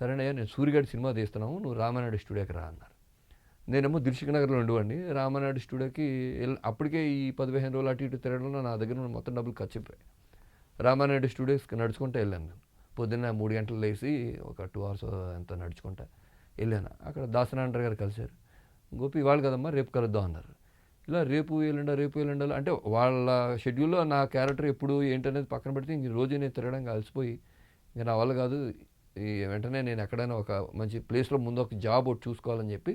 Speaker 1: సరేనయ్యా నేను సూర్యగఢ్ సినిమా తీస్తున్నాము, నువ్వు రామానాయుడు స్టూడియోకి రా అన్నారు. నేనేమో దిల్షుక్ నగర్లో ఉండేవాడిని. రామానాయుడు స్టూడియోకి అప్పటికే ఈ 15 రోజులు అటు ఇటు తిరగడంలో నా దగ్గర ఉన్న మొత్తం డబ్బులు ఖర్చు అయిపోయాయి. రామానాయుడు స్టూడియోస్కి నడుచుకుంటూ వెళ్ళాను నేను. పొద్దున్న 3 గంటలు లేచి ఒక 2 hours ఎంత నడుచుకుంటా వెళ్ళాను. అక్కడ దాసనారాయణ గారు కలిశారు. గోపి ఇవాళ కదమ్మా రేపు కలుద్దాం అన్నారు. ఇలా రేపు ఎల్లుండాలి అంటే వాళ్ళ షెడ్యూల్లో నా క్యారెక్టర్ ఎప్పుడు ఏంటనేది పక్కన పెడితే ఇంక రోజు నేను తిరగడానికి అలసిపోయి ఇంక నా వల్ల కాదు, ఈ వెంటనే నేను ఎక్కడైనా ఒక మంచి ప్లేస్లో ముందు ఒక జాబ్ ఒకటి చూసుకోవాలని చెప్పి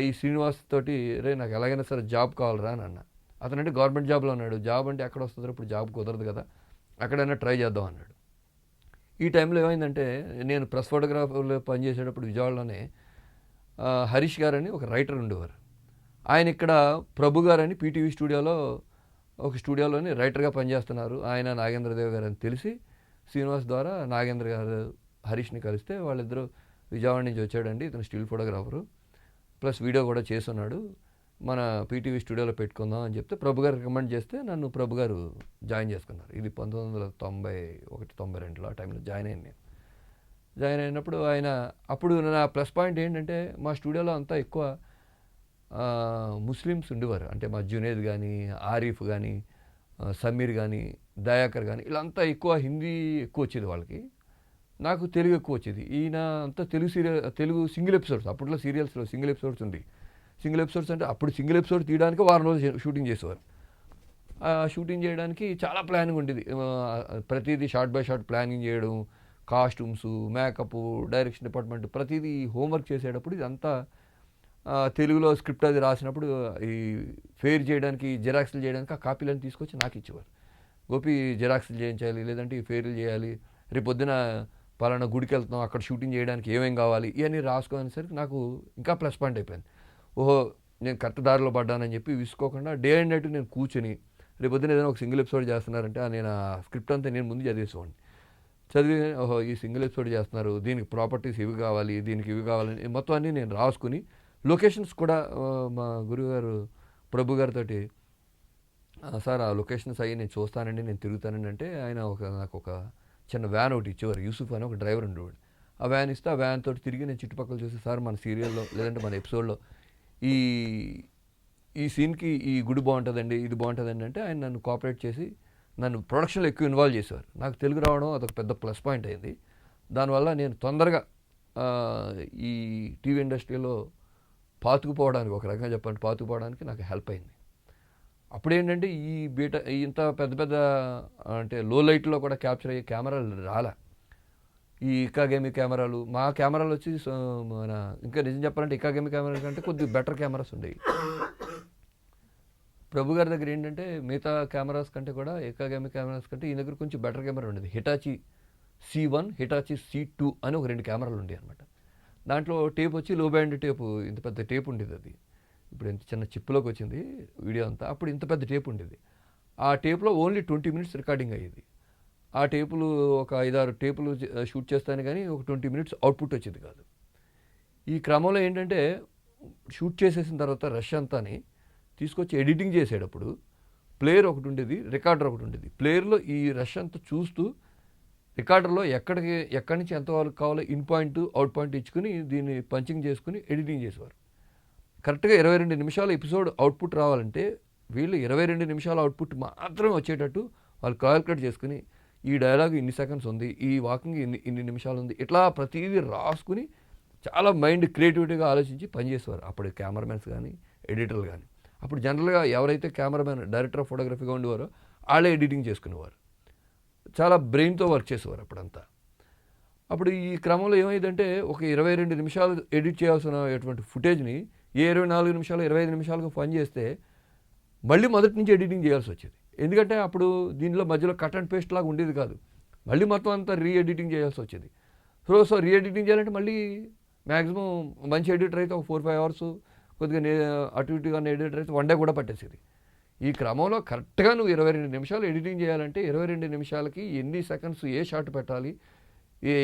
Speaker 1: ఈ శ్రీనివాస్ తోటి రే నాకు ఎలాగైనా సరే జాబ్ కావాలరా అని అన్నా. అతనంటే గవర్నమెంట్ జాబ్లో ఉన్నాడు. జాబ్ అంటే ఎక్కడ వస్తుందో ఇప్పుడు జాబ్ కుదరదు కదా, ఎక్కడైనా ట్రై చేద్దాం అన్నాడు. ఈ టైంలో ఏమైందంటే నేను ప్రెస్ ఫోటోగ్రాఫర్లో పనిచేసేటప్పుడు విజయవాడలోనే హరీష్ గారని ఒక రైటర్ ఉండేవారు. ఆయన ఇక్కడ ప్రభు గారని పీటీవీ స్టూడియోలో ఒక స్టూడియోలోని రైటర్గా పనిచేస్తున్నారు. ఆయన నాగేంద్రదేవ్ గారు అని తెలిసి శ్రీనివాస్ ద్వారా నాగేంద్ర గారు హరీష్ని కలిస్తే వాళ్ళిద్దరూ విజయవాడ నుంచి వచ్చాడండి, ఇతను స్టిల్ ఫోటోగ్రాఫరు ప్లస్ వీడియో కూడా చేస్తున్నాడు, మన పీటీవీ స్టూడియోలో పెట్టుకుందాం అని చెప్తే ప్రభు గారు రికమెండ్ చేస్తే నన్ను ప్రభు గారు జాయిన్ చేసుకున్నారు. ఇది 1991-92 ఆ టైంలో జాయిన్ అయ్యాను నేను. జాయిన్ అయినప్పుడు ఆయన అప్పుడు నా ప్లస్ పాయింట్ ఏంటంటే మా స్టూడియోలో అంతా ఎక్కువ ముస్లిమ్స్ ఉండేవారు. అంటే మా జునేద్ కానీ, ఆరిఫ్ కానీ, సమీర్ కానీ, దయాకర్ కానీ వీళ్ళంతా ఎక్కువ హిందీ ఎక్కువ వచ్చేది వాళ్ళకి, నాకు తెలుగు ఎక్కువ వచ్చేది. ఈయన అంతా తెలుగు సింగిల్ ఎపిసోడ్స్, అప్పట్లో సీరియల్స్లో సింగిల్ ఎపిసోడ్స్ ఉంది. సింగిల్ ఎపిసోడ్స్ అంటే అప్పుడు సింగిల్ ఎపిసోడ్ తీయడానికి వారం రోజులు షూటింగ్ చేసేవారు. షూటింగ్ చేయడానికి చాలా ప్లానింగ్ ఉండేది. ప్రతిదీ షార్ట్ బై షార్ట్ ప్లానింగ్ చేయడం, కాస్ట్యూమ్స్, మేకప్, డైరెక్షన్ డిపార్ట్మెంట్ ప్రతిదీ హోంవర్క్ చేసేటప్పుడు ఇదంతా తెలుగులో స్క్రిప్ట్ అది రాసినప్పుడు ఈ ఫెయిర్ చేయడానికి, జిరాక్స్లు చేయడానికి ఆ కాపీలను తీసుకొచ్చి నాకు ఇచ్చేవారు. గోపి జిరాక్స్లు చేయించాలి, లేదంటే ఈ ఫెయిర్లు చేయాలి, రేపు పొద్దున పలానా గుడికి వెళ్తున్నాం అక్కడ షూటింగ్ చేయడానికి ఏమేం కావాలి ఇవన్నీ రాసుకోనేసరికి నాకు ఇంకా ప్లస్ పాయింట్ అయిపోయింది. ఓహో, నేను కరెక్ట్ దారిలో పడ్డానని చెప్పి విసుకోకుండా డే అండ్ నైట్ నేను కూర్చొని రేపు పొద్దున ఏదైనా ఒక సింగిల్ ఎపిసోడ్ చేస్తున్నారంటే నేను ఆ స్క్రిప్ట్ అంతా నేను ముందు చదివేసేవాడిని. చదివి ఓహో ఈ సింగిల్ ఎపిసోడ్ చేస్తున్నారు, దీనికి ప్రాపర్టీస్ ఇవి కావాలి, దీనికి ఇవి కావాలని మొత్తం అన్నీ నేను రాసుకుని లొకేషన్స్ కూడా మా గురువుగారు ప్రభు గారితో సార్ ఆ లొకేషన్స్ అయ్యి నేను చూస్తానండి, నేను తిరుగుతానండి అంటే ఆయన నాకు ఒక చిన్న వ్యాన్ ఒకటి ఇచ్చేవారు. యూసుఫ్ అని ఒక డ్రైవర్ ఉండేవాడు. ఆ వ్యాన్ ఇస్తే ఆ వ్యాన్ తోటి తిరిగి నేను చుట్టుపక్కల చూసి సార్ మన సీరియల్లో లేదంటే మన ఎపిసోడ్లో ఈ ఈ సీన్కి ఈ గుడి బాగుంటుందండి, ఇది బాగుంటుందండి అంటే ఆయన నన్ను కోఆపరేట్ చేసి నన్ను ప్రొడక్షన్లో ఎక్కువ ఇన్వాల్వ్ చేసేవారు. నాకు తెలుగు రావడం అదొక పెద్ద ప్లస్ పాయింట్ అయింది. దానివల్ల నేను తొందరగా ఈ టీవీ ఇండస్ట్రీలో పాతుకుపోవడానికి, ఒక రకంగా చెప్పాలంటే పాతుకుపోవడానికి నాకు హెల్ప్ అయింది. అప్పుడేంటంటే ఈ ఇంత పెద్ద పెద్ద అంటే లో లైట్లో కూడా క్యాప్చర్ అయ్యే కెమెరాలు రాలా. ఈ ఇకాగేమి కెమెరాలు, మా కెమెరాలు వచ్చి మన ఇంకా నిజం చెప్పాలంటే ఇకాగేమి కెమెరాల కంటే కొద్దిగా బెటర్ కెమెరాస్ ఉండేవి. ప్రభు గారి దగ్గర ఏంటంటే మిగతా కెమెరాస్ కంటే కూడా ఇకాగేమి కెమెరాస్ కంటే ఈ దగ్గర కొంచెం బెటర్ కెమెరా ఉండేది. హిటాచి C1, హిటాచి C2 అని ఒక 2 కెమెరాలు ఉండేవి అనమాట. దాంట్లో టేప్ వచ్చి లో బ్యాండ్ టేపు, ఇంత పెద్ద టేప్ ఉండేది. అది ఇప్పుడు ఇంత చిన్న చిప్లోకి వచ్చింది వీడియో అంతా. అప్పుడు ఇంత పెద్ద టేప్ ఉండేది. ఆ టేప్లో ఓన్లీ 20 మినిట్స్ రికార్డింగ్ అయ్యేది. ఆ టేపులు ఒక 5-6 టేపులు షూట్ చేస్తాను కానీ ఒక 20 మినిట్స్ అవుట్పుట్ వచ్చేది కాదు. ఈ క్రమంలో ఏంటంటే షూట్ చేసేసిన తర్వాత రష్ అంతాని తీసుకొచ్చి ఎడిటింగ్ చేసేటప్పుడు ప్లేయర్ ఒకటి ఉండేది, రికార్డర్ ఒకటి ఉండేది. ప్లేయర్లో ఈ రష్ అంతా చూస్తూ రికార్డర్లో ఎక్కడి నుంచి ఎంతవరకు కావాలో ఇన్ పాయింట్ అవుట్ పాయింట్ ఇచ్చుకుని దీన్ని పంచింగ్ చేసుకుని ఎడిటింగ్ చేసేవారు. కరెక్ట్గా 22 నిమిషాల ఎపిసోడ్ అవుట్పుట్ రావాలంటే వీళ్ళు 22 నిమిషాల అవుట్పుట్ మాత్రమే వచ్చేటట్టు వాళ్ళు క్యాల్కులేట్ చేసుకుని ఈ డైలాగ్ ఇన్ని సెకండ్స్ ఉంది, ఈ వాకింగ్ ఇన్ని నిమిషాలు ఉంది, ఇట్లా ప్రతిదీ రాసుకుని చాలా మైండ్ క్రియేటివిటీగా ఆలోచించి పనిచేసేవారు అప్పుడు కెమెరామెన్స్ కానీ ఎడిటర్లు కానీ. అప్పుడు జనరల్గా ఎవరైతే కెమెరామెన్ డైరెక్టర్ ఆఫ్ ఫోటోగ్రఫీగా ఉండేవారో వాళ్ళే ఎడిటింగ్ చేసుకునేవారు. చాలా బ్రెయిన్తో వర్క్ చేసేవారు అప్పుడంతా. అప్పుడు ఈ క్రమంలో ఏమైందంటే ఒక 22 నిమిషాలు ఎడిట్ చేయాల్సినటువంటి ఫుటేజ్ని 24 నిమిషాలు 25 నిమిషాలకు పని చేస్తే మళ్ళీ మొదటి నుంచి ఎడిటింగ్ చేయాల్సి వచ్చేది. ఎందుకంటే అప్పుడు దీనిలో మధ్యలో కట్ అండ్ పేస్ట్ లాగా ఉండేది కాదు. మళ్ళీ మొత్తం అంతా రీ ఎడిటింగ్ చేయాల్సి వచ్చేది. సో రీ ఎడిటింగ్ చేయాలంటే మళ్ళీ మ్యాక్సిమం మంచి ఎడిటర్ అయితే ఒక 4-5 అవర్స్, కొద్దిగా అటు ఇటుగా ఎడిటర్ అయితే 1 డే కూడా పట్టేసేది. ఈ క్రమంలో కరెక్ట్గా నువ్వు 22 నిమిషాలు ఎడిటింగ్ చేయాలంటే 22 నిమిషాలకి ఎన్ని సెకండ్స్ ఏ షాట్ పెట్టాలి,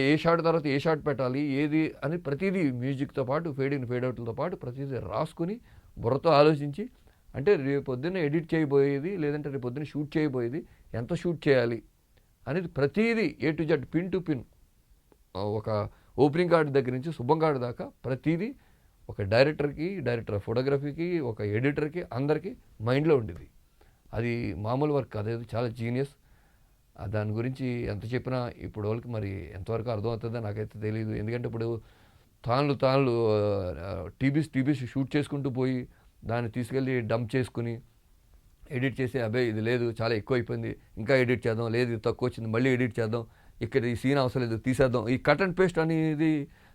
Speaker 1: ఏ షాట్ తర్వాత ఏ షాట్ పెట్టాలి, ఏది అని ప్రతిదీ మ్యూజిక్తో పాటు ఫేడ్ ఇన్ ఫేడ్ అవుట్లతో పాటు ప్రతిదీ రాసుకుని బుర్రతో ఆలోచించి, అంటే రేపు పొద్దున్న ఎడిట్ చేయబోయేది లేదంటే రేపు పొద్దున్న షూట్ చేయబోయేది ఎంత షూట్ చేయాలి అనేది ప్రతిదీ A to Z pin to pin, ఒక ఓపెనింగ్ కార్డు దగ్గర నుంచి శుభం కార్డు దాకా ప్రతిదీ ఒక డైరెక్టర్కి, డైరెక్టర్ ఆఫ్ ఫోటోగ్రఫీకి, ఒక ఎడిటర్కి అందరికీ మైండ్లో ఉండేది. అది మామూలు వర్క్ కాదు, అది చాలా జీనియస్. దాని గురించి ఎంత చెప్పినా ఇప్పుడు వాళ్ళకి మరి ఎంతవరకు అర్థమవుతుందో నాకైతే తెలియదు. ఎందుకంటే ఇప్పుడు తాను టీబీస్ షూట్ చేసుకుంటూ పోయి దాన్ని తీసుకెళ్ళి డంప్ చేసుకుని ఎడిట్ చేసి అబ్బాయి ఇది లేదు చాలా ఎక్కువ అయిపోయింది ఇంకా ఎడిట్ చేద్దాం, లేదు ఇది తక్కువ వచ్చింది మళ్ళీ ఎడిట్ చేద్దాం, ఇక్కడ ఈ సీన్ అవసరం లేదు తీసేద్దాం, ఈ కట్ అండ్ పేస్ట్ అనేది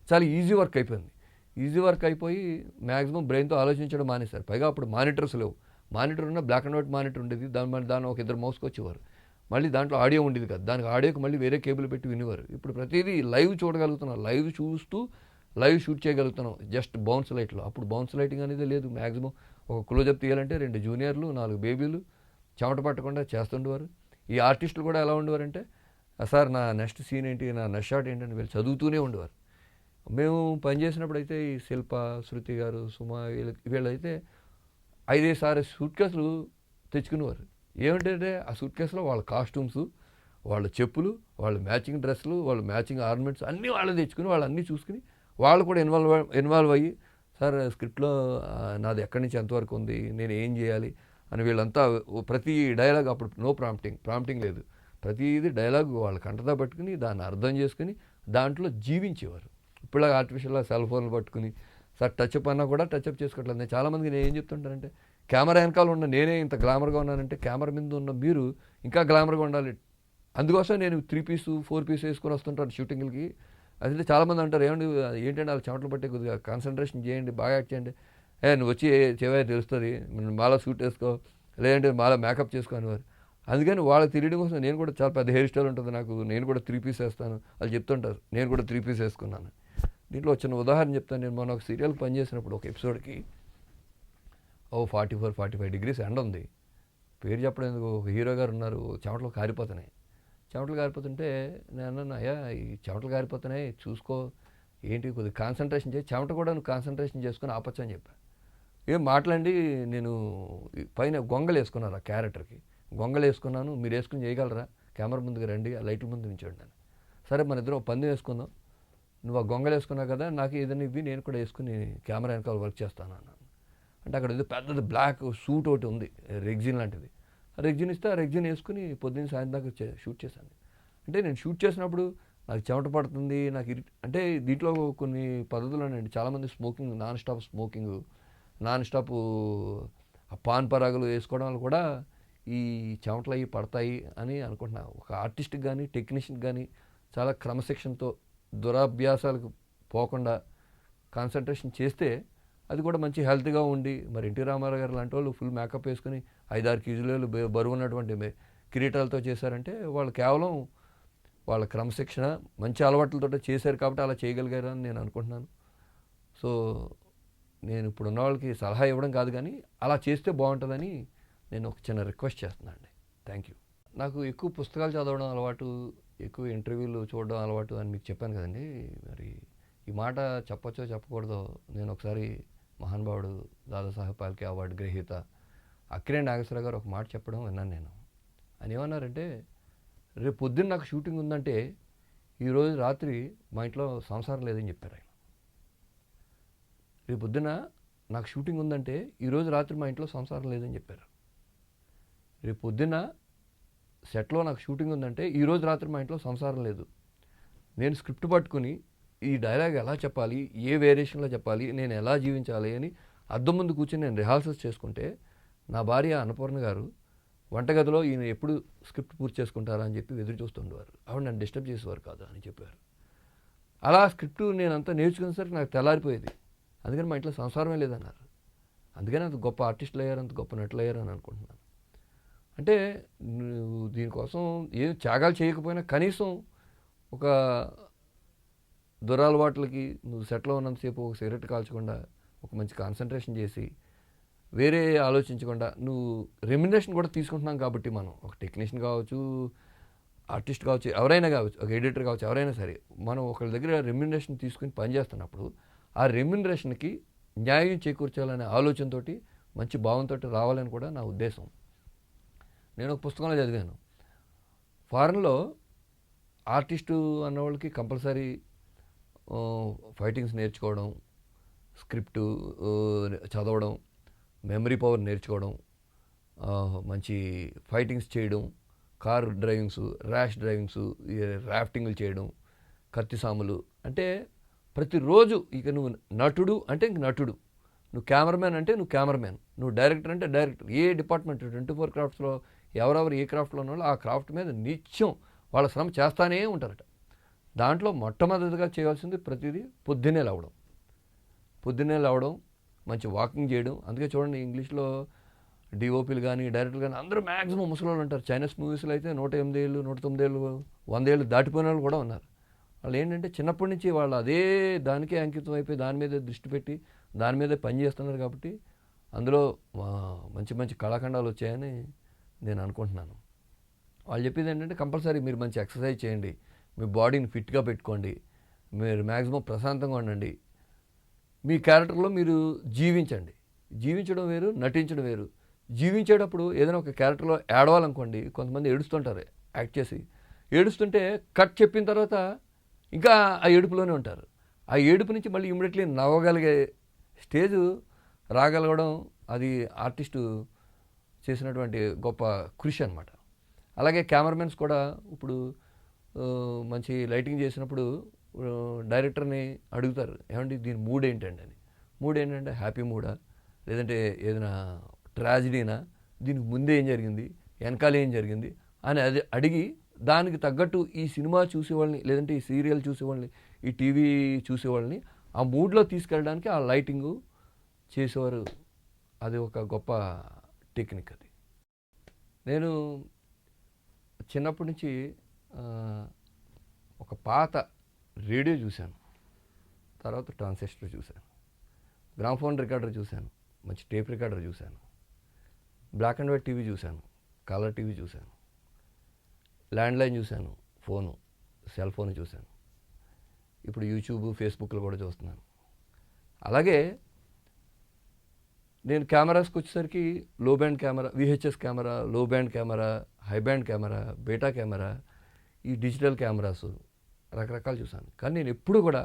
Speaker 1: చాలా ఈజీ వర్క్ అయిపోయింది. ఈజీ వర్క్ అయిపోయి మ్యాక్సిమం బ్రెయిన్తో ఆలోచించడం మానేశారు. పైగా అప్పుడు మానిటర్స్ లేవు. మానిటర్ ఉన్న బ్లాక్ అండ్ వైట్ మానిటర్ ఉండేది, దాన్ని ఒక 2 మౌస్కి వచ్చేవారు. మళ్ళీ దాంట్లో ఆడియో ఉండేది కదా, దానికి ఆడియోకి మళ్ళీ వేరే కేబుల్ పెట్టి వినేవారు. ఇప్పుడు ప్రతిదీ లైవ్ చూడగలుగుతున్నాం, లైవ్ చూస్తూ లైవ్ షూట్ చేయగలుగుతున్నాం జస్ట్ బౌన్స్ లైట్లో. అప్పుడు బౌన్స్ లైటింగ్ అనేది లేదు. మ్యాక్సిమం ఒక క్లోజప్ తీయాలంటే 2 జూనియర్లు 4 బేబీలు చెమట పట్టకుండా చేస్తుండేవారు. ఈ ఆర్టిస్టులు కూడా ఎలా ఉండేవారంటే సార్ నా నెక్స్ట్ సీన్ ఏంటి, నా నెక్స్ట్ షాట్ ఏంటని వీళ్ళు చదువుతూనే ఉండేవారు. మేము పనిచేసినప్పుడు అయితే ఈ శిల్ప, శృతి గారు, సుమ వీళ్ళైతే 5-6 సూట్ కేసులు తెచ్చుకునేవారు. ఏమిటంటే ఆ సూట్ కేసులో వాళ్ళ కాస్ట్యూమ్స్, వాళ్ళ చెప్పులు, వాళ్ళ మ్యాచింగ్ డ్రెస్సులు, వాళ్ళ మ్యాచింగ్ ఆర్నమెంట్స్ అన్నీ వాళ్ళు తెచ్చుకుని వాళ్ళు అన్నీ చూసుకుని వాళ్ళు కూడా ఇన్వాల్వ్ అయ్యి సార్ స్క్రిప్ట్లో నాది ఎక్కడి నుంచి ఎంతవరకు ఉంది, నేను ఏం చేయాలి అని వీళ్ళంతా ప్రతి డైలాగ్ అప్పుడు నో ప్రాంప్టింగ్ లేదు. ప్రతిదీ డైలాగ్ వాళ్ళ కంటదా పట్టుకుని దాన్ని అర్థం చేసుకుని దాంట్లో జీవించేవారు. ఇప్పుడులాగా ఆర్టిఫిషియల్గా సెల్ ఫోన్లు పట్టుకుని సార్ టచ్అప్ అన్నా కూడా టచ్అప్ చేసుకోవట్లేదు. నేను చాలామందికి నేను ఏం చెప్తుంటానంటే, కెమెరా వెనకాల ఉన్న నేనే ఇంత గ్లామర్గా ఉన్నానంటే, కెమెరా మీద ఉన్న మీరు ఇంకా గ్లామర్గా ఉండాలి. అందుకోసం నేను 3 పీస్ 4 పీస్ వేసుకొని వస్తుంటాను షూటింగ్లకి. అదే చాలామంది అంటారు, ఏమండి ఏంటంటే వాళ్ళు చెమటలు పట్టే కొద్దిగా కాన్సన్ట్రేషన్ చేయండి, బాగా యాక్ట్ చేయండి. నువ్వు వచ్చి చెవే తెలుస్తుంది, మాలా సూట్ వేసుకో, లేదంటే మాలా మేకప్ చేసుకో అనేవారు. అందుకని వాళ్ళకి తెలియడం కోసం నేను కూడా చాలా పెద్ద హెయిర్ స్టైల్ ఉంటుంది నాకు, నేను కూడా 3 పీస్ వేస్తాను. వాళ్ళు చెప్తుంటారు నేను కూడా 3 పీస్ వేసుకున్నాను. దీంట్లో వచ్చిన ఉదాహరణ చెప్తాను. నేను మొన్న ఒక సీరియల్కి పనిచేసినప్పుడు ఒక ఎపిసోడ్కి 44-45 డిగ్రీస్ ఎండ ఉంది. పేరు చెప్పడం ఎందుకు, ఒక హీరో గారు ఉన్నారు, చెమటలు కారిపోతున్నాయి. చెమటలు కారిపోతుంటే నేను అన్నాను, అయ్యా ఈ చెమటలు కారిపోతున్నాయి చూసుకో, ఏంటి కొద్దిగా కాన్సన్ట్రేషన్ చేసి చెమట కూడా నువ్వు కాన్సన్ట్రేషన్ చేసుకుని ఆపచ్చు అని చెప్పాను. ఏం మాట్లాడి నేను పైన గొంగలు వేసుకున్నారు ఆ క్యారెక్టర్కి. గొంగలు వేసుకున్నాను, మీరు వేసుకుని చేయగలరా, కెమెరా ముందుకు రండి, ఆ లైట్ల ముందు నించోండి. సరే మన ఇద్దరం పందెం వేసుకుందాం, నువ్వు ఆ గొంగలు వేసుకున్నావు కదా, నాకు ఏదైనా ఇవ్వి, నేను కూడా వేసుకుని కెమెరా వెనకాల వర్క్ చేస్తాను అన్నాను. అంటే అక్కడ ఏదో పెద్దది బ్లాక్ సూట్ ఒకటి ఉంది, రెగ్జిన్ లాంటిది. ఆ రెగ్జిన్ ఇస్తే ఆ రెగ్జిన్ వేసుకుని పొద్దున్న సాయంత్రం దాకా షూట్ చేశాను. అంటే నేను షూట్ చేసినప్పుడు నాకు చెమట పడుతుంది, నాకు అంటే దీంట్లో కొన్ని పద్ధతులు ఉన్నాయండి. చాలామంది స్మోకింగ్, నాన్ స్టాప్ పాన్ పరాగులు వేసుకోవడం వల్ల కూడా ఈ చెమటలు అవి పడతాయి అని అనుకుంటున్నాను. ఒక ఆర్టిస్ట్కి కానీ టెక్నీషియన్కి కానీ చాలా క్రమశిక్షణతో దురాభ్యాసాలకు పోకుండా కాన్సన్ట్రేషన్ చేస్తే అది కూడా మంచి హెల్త్గా ఉండి, మరి ఎన్టీ రామారావు గారు లాంటి వాళ్ళు ఫుల్ మేకప్ వేసుకుని 5-6 కేజీలు బరువు ఉన్నటువంటి కిరీటాలతో చేశారంటే వాళ్ళు కేవలం వాళ్ళ క్రమశిక్షణ మంచి అలవాట్లతో చేశారు కాబట్టి అలా చేయగలిగారని నేను అనుకుంటున్నాను. సో నేను ఇప్పుడున్న వాళ్ళకి సలహా ఇవ్వడం కాదు కానీ అలా చేస్తే బాగుంటుందని నేను ఒక చిన్న రిక్వెస్ట్ చేస్తున్నాను అండి. Thank you. నాకు ఎక్కువ పుస్తకాలు చదవడం అలవాటు, ఎక్కువ ఇంటర్వ్యూలు చూడడం అలవాటు అని మీకు చెప్పాను కదండి. మరి ఈ మాట చెప్పచ్చో చెప్పకూడదో, నేను ఒకసారి మహానుభావుడు దాదాసాహెబ్ ఫాల్కే అవార్డు గ్రహీత అక్కినేని నాగేశ్వరరావు గారు ఒక మాట చెప్పడం విన్నాను నేను. ఆయన ఏమన్నారంటే, రేపు పొద్దున్న నాకు షూటింగ్ ఉందంటే ఈరోజు రాత్రి మా ఇంట్లో సంసారం లేదని చెప్పారు ఆయన. రేపు పొద్దున్న నాకు షూటింగ్ ఉందంటే ఈరోజు రాత్రి మా ఇంట్లో సంసారం లేదని చెప్పారు. రేపు పొద్దున్న సెట్లో నాకు షూటింగ్ ఉందంటే ఈరోజు రాత్రి మా ఇంట్లో సంసారం లేదు. నేను స్క్రిప్ట్ పట్టుకుని ఈ డైలాగ్ ఎలా చెప్పాలి, ఏ వేరియేషన్లో చెప్పాలి, నేను ఎలా జీవించాలి అని అద్దం ముందు కూర్చొని నేను రిహార్సల్స్ చేసుకుంటే నా భార్య అన్నపూర్ణ గారు వంటగదిలో ఈయన ఎప్పుడు స్క్రిప్ట్ పూర్తి చేసుకుంటారా అని చెప్పి ఎదురు చూస్తుండేవారు. ఆవిడ నన్ను డిస్టర్బ్ చేసేవారు కాదు అని చెప్పారు. అలా స్క్రిప్ట్ నేను అంతా నేర్చుకునేసరికి నాకు తెల్లారిపోయేది. అందుకని మా ఇంట్లో సంసారమే లేదన్నారు. అందుకని అంత గొప్ప ఆర్టిస్టులు అయ్యారు, అంత గొప్ప నటులు అయ్యారు అని అనుకుంటున్నాను. అంటే నువ్వు దీనికోసం ఏం త్యాగాలు చేయకపోయినా కనీసం ఒక దురలవాట్లకి నువ్వు సెట్లో ఉన్నంతసేపు ఒక సిగరెట్ కాల్చకుండా, ఒక మంచి కాన్సన్ట్రేషన్ చేసి, వేరే ఆలోచించకుండా నువ్వు రెమ్యునరేషన్ కూడా తీసుకుంటున్నాం కాబట్టి మనం ఒక టెక్నీషియన్ కావచ్చు, ఆర్టిస్ట్ కావచ్చు, ఎవరైనా కావచ్చు, ఒక ఎడిటర్ కావచ్చు, ఎవరైనా సరే మనం ఒకరి దగ్గర రెమ్యునరేషన్ తీసుకుని పనిచేస్తున్నప్పుడు ఆ రెమ్యునరేషన్కి న్యాయం చేకూర్చాలనే ఆలోచనతోటి మంచి భావంతో రావాలని కూడా నా ఉద్దేశం. నేను ఒక పుస్తకంలో చదివాను, ఫారెన్లో ఆర్టిస్టు అన్నవాళ్ళకి కంపల్సరీ ఫైటింగ్స్ నేర్చుకోవడం, స్క్రిప్టు చదవడం, మెమరీ పవర్ నేర్చుకోవడం, మంచి ఫైటింగ్స్ చేయడం, కార్ డ్రైవింగ్స్, ర్యాష్ డ్రైవింగ్స్, రాఫ్టింగ్లు చేయడం, కత్తి సాములు. అంటే ప్రతిరోజు ఇక నువ్వు నటుడు అంటే ఇంక నటుడు, నువ్వు కెమెరామ్యాన్ అంటే నువ్వు కెమెరామ్యాన్, నువ్వు డైరెక్టర్ అంటే డైరెక్టర్. ఏ డిపార్ట్మెంట్ 24 క్రాఫ్ట్స్లో ఎవరెవరు ఏ క్రాఫ్ట్లో ఉన్నారో ఆ క్రాఫ్ట్ మీద నిత్యం వాళ్ళ శ్రమ చేస్తానే ఉంటారట. దాంట్లో మొట్టమొదటిగా చేయాల్సింది ప్రతిదీ పొద్దున్నే లేవడం, మంచి వాకింగ్ చేయడం. అందుకే చూడండి ఇంగ్లీష్లో డిఓపీలు కానీ డైరెక్టర్లు కానీ అందరూ మ్యాక్సిమం ముసలోళ్ళు ఉంటారు. చైనీస్ మూవీస్లో అయితే 108 ఏళ్ళు, 109 ఏళ్ళు, 100 ఏళ్ళు దాటిపోయిన వాళ్ళు కూడా ఉన్నారు. వాళ్ళు ఏంటంటే చిన్నప్పటి నుంచి వాళ్ళు అదే దానికే అంకితం అయిపోయి దాని మీద దృష్టి పెట్టి దాని మీదే పని చేస్తున్నారు కాబట్టి అందులో మంచి మంచి కళాఖండాలు వచ్చాయని నేను అనుకుంటున్నాను. వాళ్ళు చెప్పేది ఏంటంటే కంపల్సరీ మీరు మంచి ఎక్సర్సైజ్ చేయండి, మీ బాడీని ఫిట్గా పెట్టుకోండి, మీరు మ్యాక్సిమం ప్రశాంతంగా ఉండండి, మీ క్యారెక్టర్లో మీరు జీవించండి. జీవించడం వేరు, నటించడం వేరు. జీవించేటప్పుడు ఏదైనా ఒక క్యారెక్టర్లో ఏడవాలనుకోండి, కొంతమంది ఏడుస్తుంటారు యాక్ట్ చేసి. ఏడుస్తుంటే కట్ చెప్పిన తర్వాత ఇంకా ఆ ఏడుపులోనే ఉంటారు. ఆ ఏడుపు నుంచి మళ్ళీ ఇమ్మీడియట్లీ నవ్వగలిగే స్టేజ్ రాగలగడం అది ఆర్టిస్టు చేసినటువంటి గొప్ప కృషి అనమాట. అలాగే కెమెరామెన్స్ కూడా ఇప్పుడు మంచి లైటింగ్ చేసినప్పుడు డైరెక్టర్ని అడుగుతారు, ఏమండి దీని మూడ్ ఏంటండి అని. మూడ్ ఏంటంటే హ్యాపీ మూడా, లేదంటే ఏదైనా ట్రాజిడీనా, దీనికి ముందే ఏం జరిగింది, వెనకాల ఏం జరిగింది అని అది అడిగి దానికి తగ్గట్టు ఈ సినిమా చూసేవాళ్ళని, లేదంటే ఈ సీరియల్ చూసేవాళ్ళని, ఈ టీవీ చూసేవాళ్ళని ఆ మూడ్లో తీసుకెళ్ళడానికి ఆ లైటింగు చేసేవారు. అది ఒక గొప్ప టెక్నిక్ అది. నేను చిన్నప్పటి నుంచి ఒక పాత రేడియో చూశాను, తర్వాత ట్రాన్సిస్టర్ చూశాను, గ్రామ్ఫోన్ రికార్డర్ చూశాను, మంచి టేప్ రికార్డర్ చూశాను, బ్లాక్ అండ్ వైట్ టీవీ చూశాను, కలర్ టీవీ చూశాను, ల్యాండ్లైన్ చూశాను, ఫోను, సెల్ ఫోన్ చూశాను, ఇప్పుడు యూట్యూబ్ ఫేస్బుక్లో కూడా చూస్తున్నాను. అలాగే నేను కెమెరాస్కి వచ్చేసరికి low band camera, VHS camera, low band camera, high band camera, beta camera, ఈ డిజిటల్ కెమెరాస్ రకరకాలు చూశాను. కానీ నేను ఎప్పుడు కూడా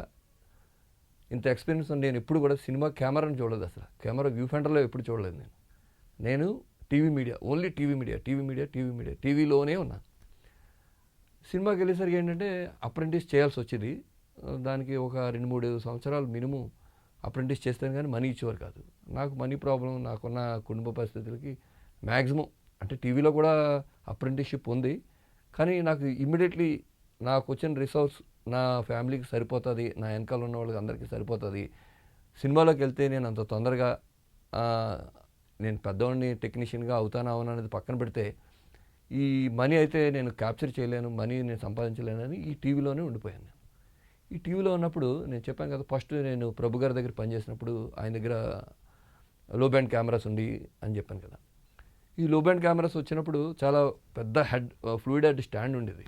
Speaker 1: ఇంత ఎక్స్పీరియన్స్ నేను ఎప్పుడు కూడా సినిమా కెమెరాని చూడలేదు. అసలు కెమెరా వ్యూ ఫైండర్లో ఎప్పుడు చూడలేదు. నేను TV media, only TV media, టీవీలోనే ఉన్నా. సినిమాకి వెళ్ళేసరికి ఏంటంటే అప్రెంటిస్ చేయాల్సి వచ్చేది. దానికి ఒక 2-3 సంవత్సరాలు మినిమం అప్రెంటిస్ చేస్తాను, కానీ మనీ ఇచ్చేవారు కాదు. నాకు మనీ ప్రాబ్లం, నాకున్న కుటుంబ పరిస్థితులకి మ్యాక్సిమం అంటే టీవీలో కూడా అప్రెంటిస్షిప్ ఉంది, కానీ నాకు ఇమ్మీడియట్లీ నాకు వచ్చిన రిసోర్స్ నా ఫ్యామిలీకి సరిపోతుంది, నా వెనకాల ఉన్న వాళ్ళకి అందరికీ సరిపోతుంది. సినిమాలోకి వెళ్తే నేను అంత తొందరగా నేను పెద్దవాడిని టెక్నీషియన్గా అవుతానా అవునా అనేది పక్కన పెడితే, ఈ మనీ అయితే నేను క్యాప్చర్ చేయలేను, మనీ నేను సంపాదించలేనని ఈ టీవీలోనే ఉండిపోయాను. నేను ఈ టీవీలో ఉన్నప్పుడు నేను చెప్పాను కదా, ఫస్ట్ నేను ప్రభు గారి దగ్గర పనిచేసినప్పుడు ఆయన దగ్గర లో బ్యాండ్ కెమెరాస్ ఉండి అని చెప్పాను కదా. ఈ లో బ్యాండ్ కెమెరాస్ వచ్చినప్పుడు చాలా పెద్ద ఫ్లూయిడ్ హెడ్ స్టాండ్ ఉండేది.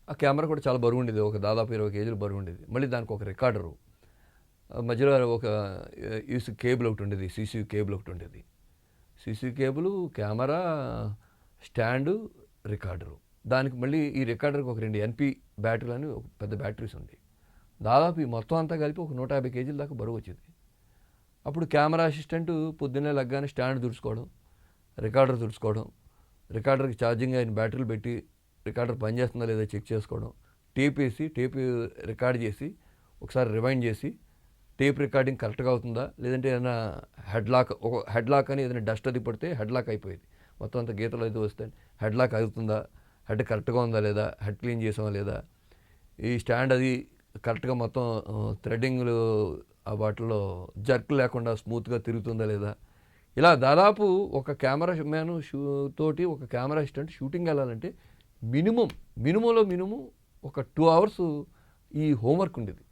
Speaker 1: ఆ కెమెరా కూడా చాలా బరువు ఉండేది, ఒక దాదాపు 20 కేజీలు బరువు ఉండేది. మళ్ళీ దానికి ఒక రికార్డరు, మధ్యలో ఒక యూస్ కేబుల్ ఒకటి ఉండేది, సీసీయూ కేబుల్ ఒకటి ఉండేది. సీసీయూ కేబుల్, కెమెరా, స్టాండు, రికార్డరు. దానికి మళ్ళీ ఈ రికార్డర్కి ఒక 2 NP బ్యాటరీలు అని ఒక పెద్ద బ్యాటరీస్ ఉంది. దాదాపు ఈ మొత్తం అంతా కలిపి ఒక 150 కేజీల దాకా బరువు వచ్చేది. అప్పుడు కెమెరా అసిస్టెంట్ పొద్దున్నే లగ్గానే స్టాండ్ తుడుచుకోవడం, రికార్డర్ తుడుచుకోవడం, రికార్డర్కి ఛార్జింగ్ అయిన బ్యాటరీలు పెట్టి రికార్డర్ పనిచేస్తుందా లేదా చెక్ చేసుకోవడం, టేప్ వేసి టేప్ రికార్డ్ చేసి ఒకసారి రివైండ్ చేసి టేప్ రికార్డింగ్ కరెక్ట్గా అవుతుందా, లేదంటే ఏదైనా హెడ్ లాక్ అని ఏదైనా డస్ట్ అది పడితే హెడ్ లాక్ అయిపోయేది, మొత్తం అంత గీతలు అయితే వస్తాయి, హెడ్ లాక్ అవుతుందా, హెడ్ కరెక్ట్గా ఉందా లేదా, హెడ్ క్లీన్ చేసామా లేదా, ఈ స్టాండ్ అది కరెక్ట్గా మొత్తం థ్రెడ్డింగ్లు వాటిలో జర్క్ లేకుండా స్మూత్గా తిరుగుతుందా లేదా, ఇలా దాదాపు ఒక కెమెరా మ్యాన్ తోటి ఒక కెమెరా అసిస్టెంట్ షూటింగ్ వెళ్ళాలంటే మినిమంలో ఒక 2 hours ఈ హోంవర్క్ ఉండేది.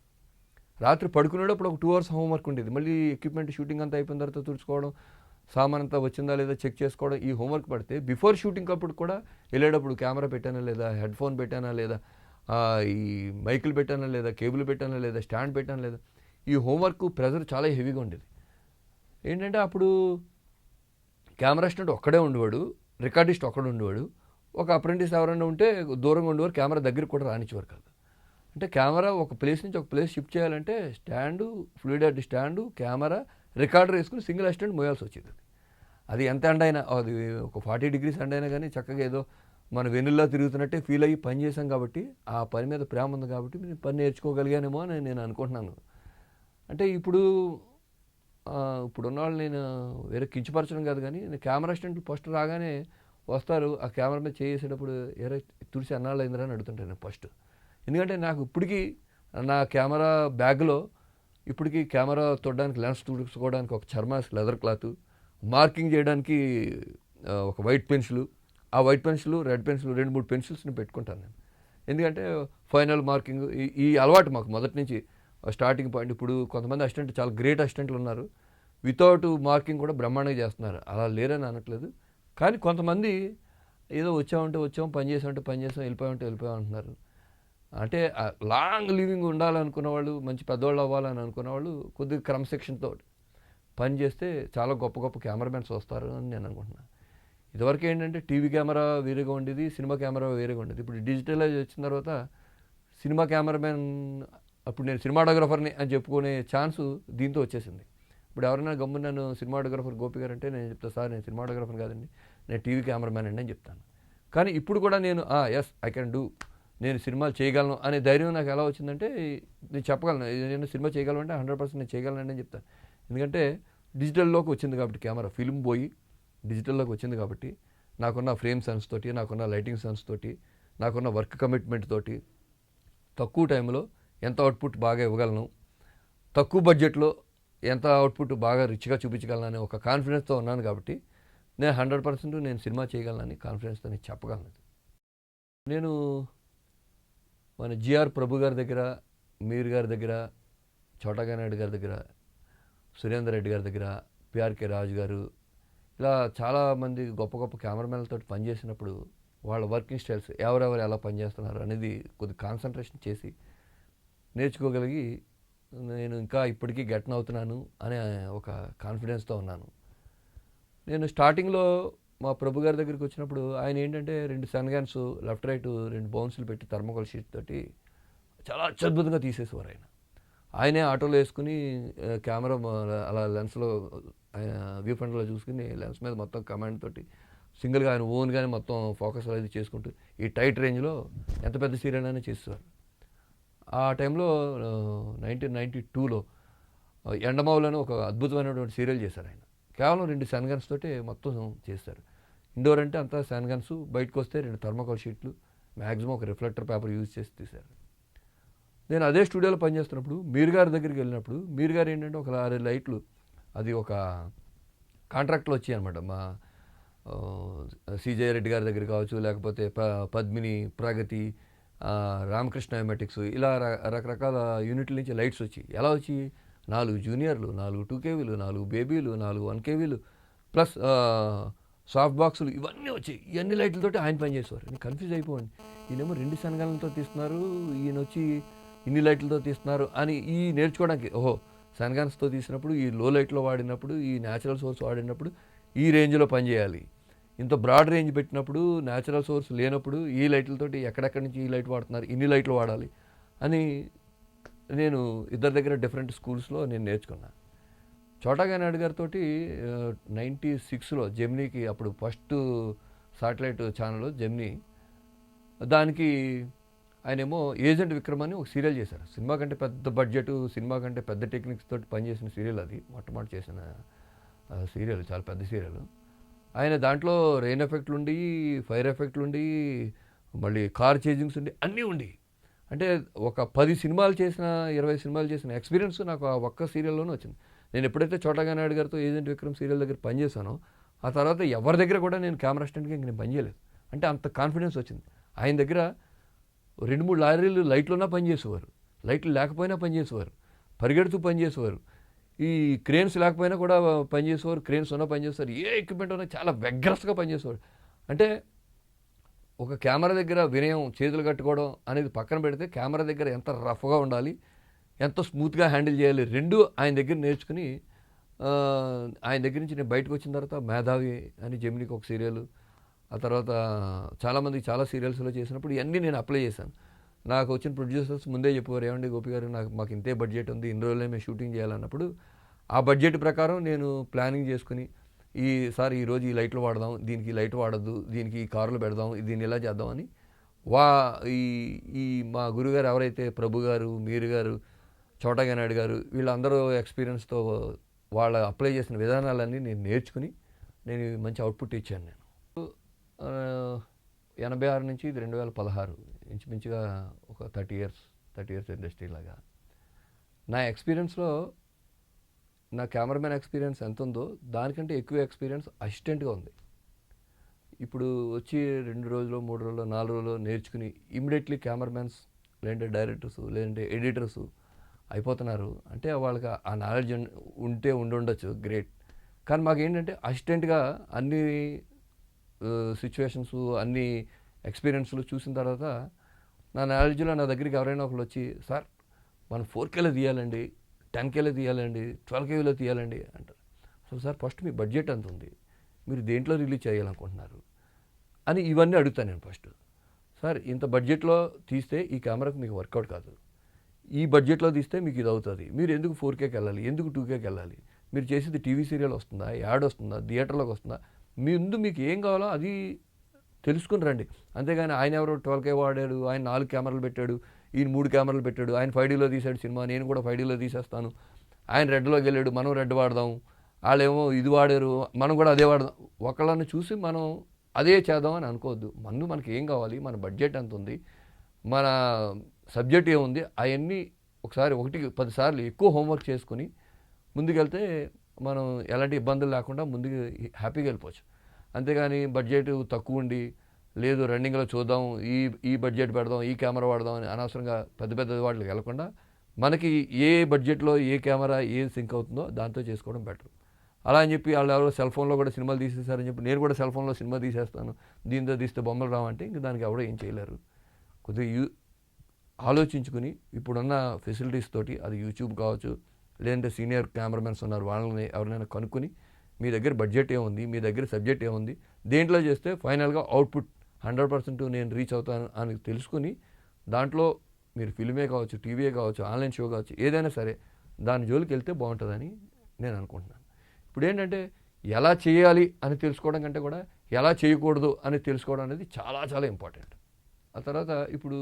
Speaker 1: రాత్రి పడుకునేటప్పుడు ఒక 2 hours హోంవర్క్ ఉండేది. మళ్ళీ ఎక్విప్మెంట్ షూటింగ్ అంతా అయిపోయిన తర్వాత తుడుచుకోవడం, సామాన్ అంతా వచ్చిందా లేదా చెక్ చేసుకోవడం, ఈ హోంవర్క్ పడితే బిఫోర్ షూటింగ్ అప్పుడు కూడా వెళ్ళేటప్పుడు కెమెరా పెట్టానా లేదా, హెడ్ ఫోన్ పెట్టానా లేదా, ఈ మైకులు పెట్టానా లేదా, కేబుల్ పెట్టానా లేదా, స్టాండ్ పెట్టానా లేదా, ఈ హోంవర్క్ ప్రెజర్ చాలా హెవీగా ఉండేది. ఏంటంటే అప్పుడు కెమెరా అసిస్టెంట్ ఒక్కడే ఉండేవాడు, రికార్డిస్ట్ ఒక్కడే ఉండేవాడు, ఒక అప్రెంటిస్ ఎవరైనా ఉంటే దూరంగా ఉండేవారు, కెమెరా దగ్గరికి కూడా రానిచ్చేవారు కాదు. అంటే కెమెరా ఒక ప్లేస్ నుంచి ఒక ప్లేస్ షిఫ్ట్ చేయాలంటే stand, fluid head stand, camera, recorder వేసుకుని సింగిల్ అసిస్టెంట్ మోయాల్సి వచ్చేది. అది ఎంత ఎండ అయినా, అది ఒక 40 degrees ఎండ అయినా కానీ చక్కగా ఏదో మన వెన్నుల్లో తిరుగుతున్నట్టే ఫీల్ అయ్యి పని చేసాం కాబట్టి, ఆ పని మీద ప్రేమ ఉంది కాబట్టి నేను పని నేర్చుకోగలిగానేమో అని నేను అనుకుంటున్నాను. అంటే ఇప్పుడున్న వాళ్ళు నేను వేరే కించపరచడం కాదు, కానీ నేను కెమెరా అసిస్టెంట్లు ఫస్ట్ రాగానే వస్తారు, ఆ కెమెరా మీద చేసేటప్పుడు ఏరే తుడిసి అన్నాళ్ళు అయిందిరా అని అడుగుతుంటాను నేను ఫస్ట్. ఎందుకంటే నాకు ఇప్పటికీ నా కెమెరా బ్యాగ్లో ఇప్పటికీ కెమెరా తొడడానికి, లెన్స్ తుడుచుకోవడానికి ఒక చర్మాస్ లెదర్ క్లాత్, మార్కింగ్ చేయడానికి ఒక వైట్ పెన్సిల్, ఆ వైట్ పెన్సిల్, రెడ్ పెన్సిల్ 2-3 పెన్సిల్స్ని పెట్టుకుంటాను నేను. ఎందుకంటే ఫైనల్ మార్కింగ్ ఈ అలవాటు మాకు మొదటి నుంచి స్టార్టింగ్ పాయింట్. ఇప్పుడు కొంతమంది అసిస్టెంట్ చాలా గ్రేట్ అసిస్టెంట్లు ఉన్నారు, వితౌట్ మార్కింగ్ కూడా బ్రహ్మాండంగా చేస్తున్నారు, అలా లేరని అనట్లేదు. కానీ కొంతమంది ఏదో వచ్చాం, పని చేసాం, వెళ్ళిపోయాం అంటున్నారు. అంటే లాంగ్ లివింగ్ ఉండాలనుకున్న వాళ్ళు, మంచి పెద్దవాళ్ళు అవ్వాలని అనుకున్న వాళ్ళు కొద్దిగా క్రమశిక్షణతో పని చేస్తే చాలా గొప్ప గొప్ప కెమెరామెన్స్ వస్తారు అని నేను అనుకుంటున్నాను. ఇదివరకు ఏంటంటే టీవీ కెమెరా వేరేగా ఉండేది, సినిమా కెమెరా వేరేగా ఉండేది. ఇప్పుడు డిజిటలైజ్ వచ్చిన తర్వాత సినిమా కెమెరామెన్, అప్పుడు నేను సినిమాటోగ్రఫర్ని అని చెప్పుకునే ఛాన్సు దీంతో వచ్చేసింది. ఇప్పుడు ఎవరైనా గమ్మున నన్ను సినిమాటోగ్రఫర్ గోపి గారు అంటే నేను చెప్తాను, సార్ నేను సినిమాటోగ్రఫర్ కాదండి, నేను టీవీ కెమెరామ్యాన్ అండి అని చెప్తాను. కానీ ఇప్పుడు కూడా నేను ఎస్ ఐ కెన్ డూ, నేను సినిమాలు చేయగలను అనే ధైర్యం నాకు ఎలా వచ్చిందంటే, నేను చెప్పగలను నేను సినిమా చేయగలను అంటే 100% నేను చేయగలను అని చెప్తాను. ఎందుకంటే డిజిటల్లోకి వచ్చింది కాబట్టి కెమెరా ఫిల్మ్ పోయి డిజిటల్లోకి వచ్చింది కాబట్టి నాకున్న ఫ్రేమ్ సెన్స్ తోటి, నాకున్న లైటింగ్ సెన్స్ తోటి, నాకున్న వర్క్ కమిట్మెంట్ తోటి తక్కువ టైంలో ఎంత అవుట్పుట్ బాగా ఇవ్వగలను, తక్కువ బడ్జెట్లో ఎంత అవుట్పుట్ బాగా రిచ్గా చూపించగలను అనే ఒక కాన్ఫిడెన్స్తో ఉన్నాను కాబట్టి నేను 100% నేను సినిమా చేయగలనని కాన్ఫిడెన్స్తో నేను చెప్పగలను. నేను మన జిఆర్ ప్రభు గారి దగ్గర, మీర్ గారి దగ్గర, చోటా నాయుడు గారి దగ్గర, సురేందర్ రెడ్డి గారి దగ్గర, పిఆర్కే రాజు గారు, ఇలా చాలామంది గొప్ప గొప్ప కెమెరామెన్లతో పనిచేసినప్పుడు వాళ్ళ వర్కింగ్ స్టైల్స్ ఎవరెవరు ఎలా పనిచేస్తున్నారు అనేది కొద్ది కాన్సన్ట్రేషన్ చేసి నేర్చుకోగలిగి నేను ఇంకా ఇప్పటికీ గెట్న్ అవుతున్నాను అనే ఒక కాన్ఫిడెన్స్తో ఉన్నాను. నేను స్టార్టింగ్లో మా ప్రభు గారి దగ్గరికి వచ్చినప్పుడు ఆయన ఏంటంటే 2 సన్గాన్స్ లెఫ్ట్ రైట్ 2 బౌన్సులు పెట్టి థర్మోకోల్ షీట్ తోటి చాలా అత్యద్భుతంగా తీసేసేవారు. ఆయనే ఆటోలో వేసుకుని కెమెరా అలా లెన్స్లో ఆయన వ్యూ ఫ్రంట్లో చూసుకుని లెన్స్ మీద మొత్తం కమాండ్ తోటి సింగిల్గా ఆయన ఓన్గానే మొత్తం ఫోకస్ అది చేసుకుంటూ ఈ టైట్ రేంజ్లో ఎంత పెద్ద సీరియల్ అయినా చేసేవారు. ఆ టైంలో 1992లో ఎండమావులని ఒక అద్భుతమైనటువంటి సీరియల్ చేశారు ఆయన. కేవలం 2 సన్గన్స్ తోటి మొత్తం చేస్తారు. ఇండోర్ అంటే అంతా సన్గన్స్, బయటకు వస్తే 2 థర్మోకోల్ షీట్లు, మ్యాక్సిమం ఒక రిఫ్లెక్టర్ పేపర్ యూజ్ చేసి తీశారు. నేను అదే స్టూడియోలో పనిచేస్తున్నప్పుడు మీర్ గారి దగ్గరికి వెళ్ళినప్పుడు మీర్ గారు ఏంటంటే ఒక 6 లైట్లు అది ఒక కాంట్రాక్ట్లో వచ్చాయి అనమాట. మా సిజే రెడ్డి గారి దగ్గర కావచ్చు, లేకపోతే పద్మిని, ప్రగతి, రామకృష్ణ ఎమెటిక్స్, ఇలా రకరకాల యూనిట్ల నుంచి లైట్స్ వచ్చి ఎలా వచ్చి 4 జూనియర్లు, 4 2KVలు, 4 బేబీలు, 4 1KVలు ప్లస్ సాఫ్ట్ బాక్సులు ఇవన్నీ వచ్చి ఇవన్నీ లైట్లతోటి ఆయన పనిచేసేవారు. నేను కన్ఫ్యూజ్ అయిపోయింది. ఈయనేమో 2 సన్గాలతో తీస్తున్నారు, ఈయన వచ్చి ఇన్ని లైట్లతో తీస్తున్నారు అని ఈ నేర్చుకోవడానికి. ఓహో, సన్గాన్స్తో తీసినప్పుడు ఈ లో లైట్లో వాడినప్పుడు, ఈ న్యాచురల్ సోర్స్ వాడినప్పుడు ఈ రేంజ్లో పనిచేయాలి, ఇంత బ్రాడ్ రేంజ్ పెట్టినప్పుడు న్యాచురల్ సోర్స్ లేనప్పుడు ఈ లైట్లతోటి ఎక్కడెక్కడి నుంచి ఈ లైట్ వాడుతున్నారు, ఇన్ని లైట్లు వాడాలి అని నేను ఇద్దరి దగ్గర డిఫరెంట్ స్కూల్స్లో నేను నేర్చుకున్నాను. చోటా నాయుడు గారితో 96లో జెమినీకి అప్పుడు ఫస్ట్ శాటిలైట్ ఛానల్ జెమినీ, దానికి ఆయనేమో ఏజెంట్ విక్రమ్ అని ఒక సీరియల్ చేశారు. సినిమా కంటే పెద్ద బడ్జెట్, సినిమా కంటే పెద్ద టెక్నిక్స్ తోటి పనిచేసిన సీరియల్ అది. మొట్టమొదటి చేసిన సీరియల్, చాలా పెద్ద సీరియల్. ఆయన దాంట్లో రెయిన్ ఎఫెక్ట్లు ఉండి, ఫైర్ ఎఫెక్ట్లు ఉండి, మళ్ళీ కార్ చేజింగ్స్ ఉండి, అన్నీ ఉండి, అంటే ఒక 10 సినిమాలు చేసిన 20 సినిమాలు చేసిన ఎక్స్పీరియన్స్ నాకు ఆ ఒక్క సీరియల్లోనే వచ్చింది. నేను ఎప్పుడైతే చోటా నాయుడు గారితో ఏజెంట్ విక్రమ్ సీరియల్ దగ్గర పనిచేశానో ఆ తర్వాత ఎవరి దగ్గర కూడా నేను కెమెరా అసిస్టెంట్గా ఇంక నేను పనిచేయలేదు. అంటే అంత కాన్ఫిడెన్స్ వచ్చింది. ఆయన దగ్గర 2-3 లారీలు లైట్లున్నా పనిచేసేవారు, లైట్లు లేకపోయినా పనిచేసేవారు, పరిగెడుతూ పనిచేసేవారు, ఈ క్రేన్స్ లేకపోయినా కూడా పనిచేసేవారు, క్రేన్స్ ఉన్నా పనిచేసేవారు, ఏ ఎక్విప్మెంట్ ఉన్నా చాలా వెగ్రస్గా పనిచేసేవారు. అంటే ఒక కెమెరా దగ్గర వినయం, చేతులు కట్టుకోవడం అనేది పక్కన పెడితే కెమెరా దగ్గర ఎంత రఫ్గా ఉండాలి, ఎంత స్మూత్గా హ్యాండిల్ చేయాలి, రెండు ఆయన దగ్గర నేర్చుకుని ఆయన దగ్గర నుంచి నేను బయటకు వచ్చిన తర్వాత మేధావి అని జెమినీకి ఒక సీరియల్, ఆ తర్వాత చాలామందికి చాలా సీరియల్స్లో చేసినప్పుడు ఇవన్నీ నేను అప్లై చేశాను. నాకు వచ్చిన ప్రొడ్యూసర్స్ ముందే చెప్పేవారు, ఏమండి గోపి గారు, మాకు ఇంతే బడ్జెట్ ఉంది, ఇన్ని రోజులే మేము షూటింగ్ చేయాలన్నప్పుడు ఆ బడ్జెట్ ప్రకారం నేను ప్లానింగ్ చేసుకుని ఈసారి ఈరోజు ఈ లైట్లు వాడదాం, దీనికి ఈ లైట్ వాడద్దు, దీనికి ఈ కార్లు పెడదాం, దీన్ని ఇలా చేద్దామని ఈ మా గురుగారు ఎవరైతే ప్రభు గారు, మీర్ గారు, చోటా నాయుడు గారు, వీళ్ళందరూ ఎక్స్పీరియన్స్తో వాళ్ళ అప్లై చేసిన విధానాలన్నీ నేను నేర్చుకుని నేను మంచి అవుట్పుట్ ఇచ్చాను. నేను 86 నుంచి ఇది 2016, ఇంచుమించుగా ఒక 30 ఇయర్స్ ఇండస్ట్రీ లాగా. నా ఎక్స్పీరియన్స్లో నా కెమెరామెన్ ఎక్స్పీరియన్స్ ఎంత ఉందో దానికంటే ఎక్కువ ఎక్స్పీరియన్స్ అసిస్టెంట్గా ఉంది. ఇప్పుడు వచ్చి 2 రోజులు, 3 రోజులు, 4 రోజులు నేర్చుకుని ఇమ్మీడియట్లీ కెమెరామెన్స్ లేదంటే డైరెక్టర్స్ లేదంటే ఎడిటర్స్ అయిపోతున్నారు. అంటే వాళ్ళకి ఆ నాలెడ్జ్ ఉండొచ్చు, గ్రేట్. కానీ మాకు ఏంటంటే అసిస్టెంట్గా అన్ని సిచ్యువేషన్స్, అన్ని ఎక్స్పీరియన్స్లు చూసిన తర్వాత నా నాలెడ్జ్లో నా దగ్గరికి ఎవరైనా ఒకళ్ళు వచ్చి, సార్ మనం 4Kలో తీయాలండి, 10Kలో తీయాలండి, 12Kలో తీయాలండి అంటారు. సో సార్ ఫస్ట్ మీ బడ్జెట్ ఎంత ఉంది, మీరు దేంట్లో రిలీజ్ చేయాలనుకుంటున్నారు అని ఇవన్నీ అడుగుతాను నేను ఫస్ట్. సార్ ఇంత బడ్జెట్లో తీస్తే ఈ కెమెరాకి మీకు వర్కౌట్ కాదు, ఈ బడ్జెట్లో తీస్తే మీకు ఇది అవుతుంది, మీరు ఎందుకు 4Kకి వెళ్ళాలి, ఎందుకు 2Kకి వెళ్ళాలి, మీరు చేసేది టీవీ సీరియల్ వస్తుందా, యాడ్ వస్తుందా, థియేటర్లోకి వస్తుందా, మీకు ఏం కావాలో అది తెలుసుకుని రండి. అంతేగాని ఆయన ఎవరో 12K వాడాడు, ఆయన 4 కెమెరాలు పెట్టాడు, ఈయన 3 కెమెరాలు పెట్టాడు, ఆయన 5Dలో తీశాడు సినిమా, నేను కూడా 5Dలో తీసేస్తాను, ఆయన రెడ్లోకి వెళ్ళాడు, మనం రెడ్ వాడదాం, వాళ్ళేమో ఇది వాడారు, మనం కూడా అదే వాడదాం. ఒకళ్ళని చూసి మనం అదే చేద్దాం అని అనుకోవద్దు. మనకి ఏం కావాలి, మన బడ్జెట్ ఎంత ఉంది, మన సబ్జెక్ట్ ఏముంది, అవన్నీ ఒకసారి 1కి 10 సార్లు ఎక్కువ హోంవర్క్ చేసుకుని ముందుకెళ్తే మనం ఎలాంటి ఇబ్బందులు లేకుండా ముందుకు హ్యాపీగా వెళ్ళిపోవచ్చు. అంతేగాని బడ్జెట్ తక్కువ ఉండి లేదు రన్నింగ్లో చూద్దాం, ఈ బడ్జెట్ పెడదాం, ఈ కెమెరా వాడదాం అని అనవసరంగా పెద్ద పెద్ద వాటికి వెళ్ళకుండా మనకి ఏ బడ్జెట్లో ఏ కెమెరా ఏది సింక్ అవుతుందో దాంతో చేసుకోవడం బెటర్. అలా అని చెప్పి వాళ్ళు ఎవరో సెల్ ఫోన్లో కూడా సినిమాలు తీసేసారని చెప్పి నేను కూడా సెల్ ఫోన్లో సినిమా తీసేస్తాను, దీంతో తీస్తే బొమ్మలు రావంటే ఇంక దానికి ఎవడో ఏం చేయలేరు. కొద్దిగా ఆలోచించుకుని ఇప్పుడున్న ఫెసిలిటీస్ తోటి, అది యూట్యూబ్ కావచ్చు, లేదంటే సీనియర్ కెమెరామెన్స్ ఉన్నారు, వాళ్ళని ఎవరినైనా కనుక్కొని మీ దగ్గర బడ్జెట్ ఏముంది, మీ దగ్గర సబ్జెక్ట్ ఏముంది, దేంట్లో చేస్తే ఫైనల్గా అవుట్పుట్ 100% నేను రీచ్ అవుతాను అని తెలుసుకుని దాంట్లో మీరు ఫిల్మే కావచ్చు, టీవీయే కావచ్చు, ఆన్లైన్ షో కావచ్చు, ఏదైనా సరే దాని జోలికి వెళ్తే బాగుంటుందని నేను అనుకుంటున్నాను. ఇప్పుడు ఏంటంటే ఎలా చేయాలి అని తెలుసుకోవడం కంటే కూడా ఎలా చేయకూడదు అని తెలుసుకోవడం అనేది చాలా చాలా ఇంపార్టెంట్. ఆ తర్వాత ఇప్పుడు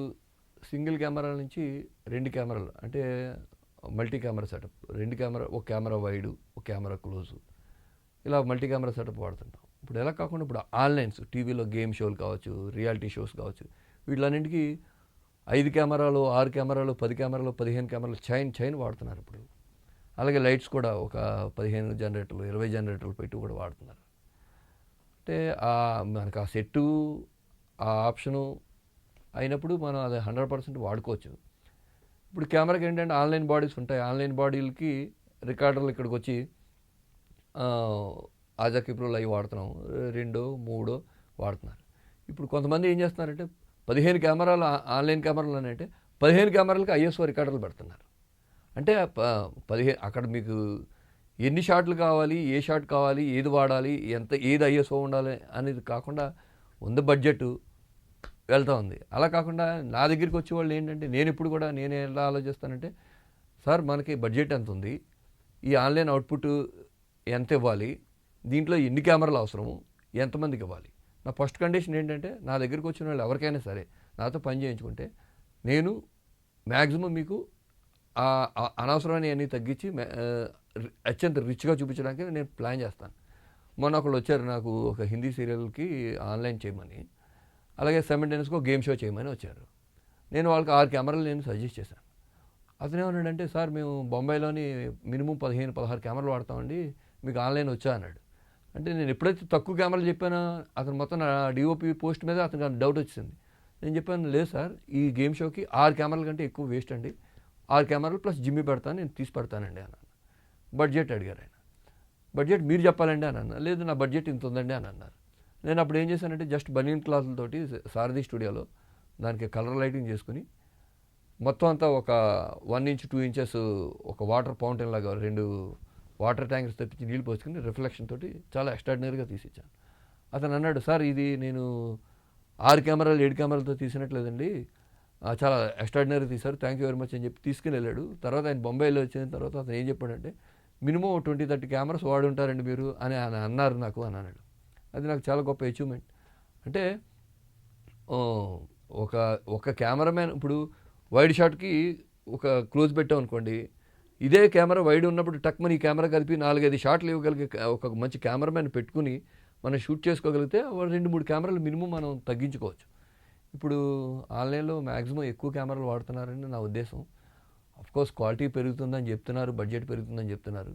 Speaker 1: సింగిల్ కెమెరా నుంచి 2 కెమెరాలు అంటే మల్టీ కెమెరా సెటప్, 2 కెమెరా, ఒక కెమెరా వైడు, ఒక కెమెరా క్లోజు, ఇలా మల్టీ కెమెరా సెటప్ వాడుతుంటాం. ఇప్పుడు ఎలా కాకుండా ఇప్పుడు ఆన్లైన్స్ టీవీలో గేమ్ షోలు కావచ్చు, రియాలిటీ షోస్ కావచ్చు, వీటిలన్నింటికి 5 కెమెరాలు, 6 కెమెరాలు, 10 కెమెరాలు, 15 కెమెరాలు చైన్ వాడుతున్నారు ఇప్పుడు. అలాగే లైట్స్ కూడా ఒక 15 జనరేటర్లు, 20 జనరేటర్లు పెట్టి కూడా వాడుతున్నారు. అంటే మనకు ఆ సెట్టు, ఆ ఆప్షను అయినప్పుడు మనం అది 100% వాడుకోవచ్చు. ఇప్పుడు కెమెరాకి ఏంటంటే ఆన్లైన్ బాడీస్ ఉంటాయి, ఆన్లైన్ బాడీలకి రికార్డర్లు ఇక్కడికి వచ్చి ఆజాకీ ప్రో లైవ్ వాడుతున్నాం, 2, 3 వాడుతున్నారు. ఇప్పుడు కొంతమంది ఏం చేస్తున్నారంటే 15 కెమెరాలు ఆన్లైన్ కెమెరాలు అంటే 15 కెమెరాలకి ఐఎస్ఓ రికార్డర్లు పెడుతున్నారు. అంటే 15 అక్కడ మీకు ఎన్ని షాట్లు కావాలి, ఏ షాట్ కావాలి, ఏది వాడాలి, ఏది ఐఎస్ఓ ఉండాలి అనేది కాకుండా ఉంది బడ్జెట్ వెళ్తూ ఉంది. అలా కాకుండా నా దగ్గరికి వచ్చేవాళ్ళు ఏంటంటే నేను ఎలా ఆలోచిస్తానంటే, సార్ మనకి బడ్జెట్ ఎంత ఉంది, ఈ ఆన్లైన్ అవుట్పుట్ ఎంత ఇవ్వాలి, దీంట్లో ఎన్ని కెమెరాలు అవసరము, ఎంతమందికి ఇవ్వాలి. నా ఫస్ట్ కండిషన్ ఏంటంటే నా దగ్గరికి వచ్చిన వాళ్ళు ఎవరికైనా సరే నాతో పని చేయించుకుంటే నేను మ్యాక్సిమం మీకు అనవసరమైన అన్నీ తగ్గించి అత్యంత రిచ్గా చూపించడానికి నేను ప్లాన్ చేస్తాను. మొన్న ఒకళ్ళు వచ్చారు నాకు ఒక హిందీ సీరియల్కి ఆన్లైన్ చేయమని, అలాగే సైమల్టేనియస్గా గేమ్ షో చేయమని వచ్చారు. నేను వాళ్ళకి 6 కెమెరాలు నేను సజెస్ట్ చేశాను. అతను ఏమన్నాడంటే, సార్ మేము బొంబాయిలోని మినిమం 15-16 కెమెరాలు వాడతామండి, మీకు ఆన్లైన్ వచ్చా అన్నాడు. అంటే నేను ఎప్పుడైతే తక్కువ కెమెరాలు చెప్పానో అతను మొత్తం నా డిఓపి పోస్ట్ మీద అతనికి డౌట్ వచ్చింది. నేను చెప్పాను, లేదు సార్ ఈ గేమ్ షోకి 6 కెమెరాల కంటే ఎక్కువ వేస్ట్ అండి, 6 కెమెరాలు ప్లస్ జిమ్మి పెడతాను, నేను తీసి పెడతానండి అన్నాను. బడ్జెట్ అడిగారు ఆయన. బడ్జెట్ మీరు చెప్పాలండి అని అన్నా. లేదు నా బడ్జెట్ ఇంత ఉందండి అని అన్నారు. నేను అప్పుడు ఏం చేశానంటే జస్ట్ బనియన్ క్లాసులతోటి సారథి స్టూడియోలో దానికి కలర్ లైటింగ్ చేసుకుని మొత్తం అంతా ఒక 1 ఇంచ్ 2 ఇంచెస్ ఒక వాటర్ ఫౌంటైన్ లాగా 2 వాటర్ ట్యాంకర్స్ తెప్పించి నీళ్ళు పోసుకుని రిఫ్లెక్షన్ తోటి చాలా ఎక్స్ట్రాడినరీగా తీసిచ్చాను. అతను అన్నాడు, సార్ ఇది నేను 6 కెమెరాలు 7 కెమెరాలతో తీసినట్లేదండి, చాలా ఎక్స్ట్రాడినరీ తీశారు, థ్యాంక్ యూ వెరీ మచ్ అని చెప్పి తీసుకుని వెళ్ళాడు. తర్వాత ఆయన బొంబాయిలో వచ్చిన తర్వాత అతను ఏం చెప్పాడంటే, మినిమం 20-30 కెమెరాస్ వాడి ఉంటారండి మీరు అని ఆయన అన్నారు నాకు అని అన్నాడు. అది నాకు చాలా గొప్ప అచీవ్మెంట్. అంటే ఒక కెమెరామ్యాన్ ఇప్పుడు వైడ్ షాట్కి ఒక క్లోజ్ పెట్టాం అనుకోండి, ఇదే కెమెరా వైడ్ ఉన్నప్పుడు టక్మని ఈ కెమెరా కలిపి 4-5 షాట్లు ఇవ్వగలిగే ఒక మంచి కెమెరామ్యాన్ పెట్టుకుని మనం షూట్ చేసుకోగలిగితే 2-3 కెమెరాలు మినిమం మనం తగ్గించుకోవచ్చు. ఇప్పుడు ఆన్లైన్లో మ్యాక్సిమం ఎక్కువ కెమెరాలు వాడుతున్నారని నా ఉద్దేశం. అఫ్కోర్స్ క్వాలిటీ పెరుగుతుందని చెప్తున్నారు, బడ్జెట్ పెరుగుతుందని చెప్తున్నారు.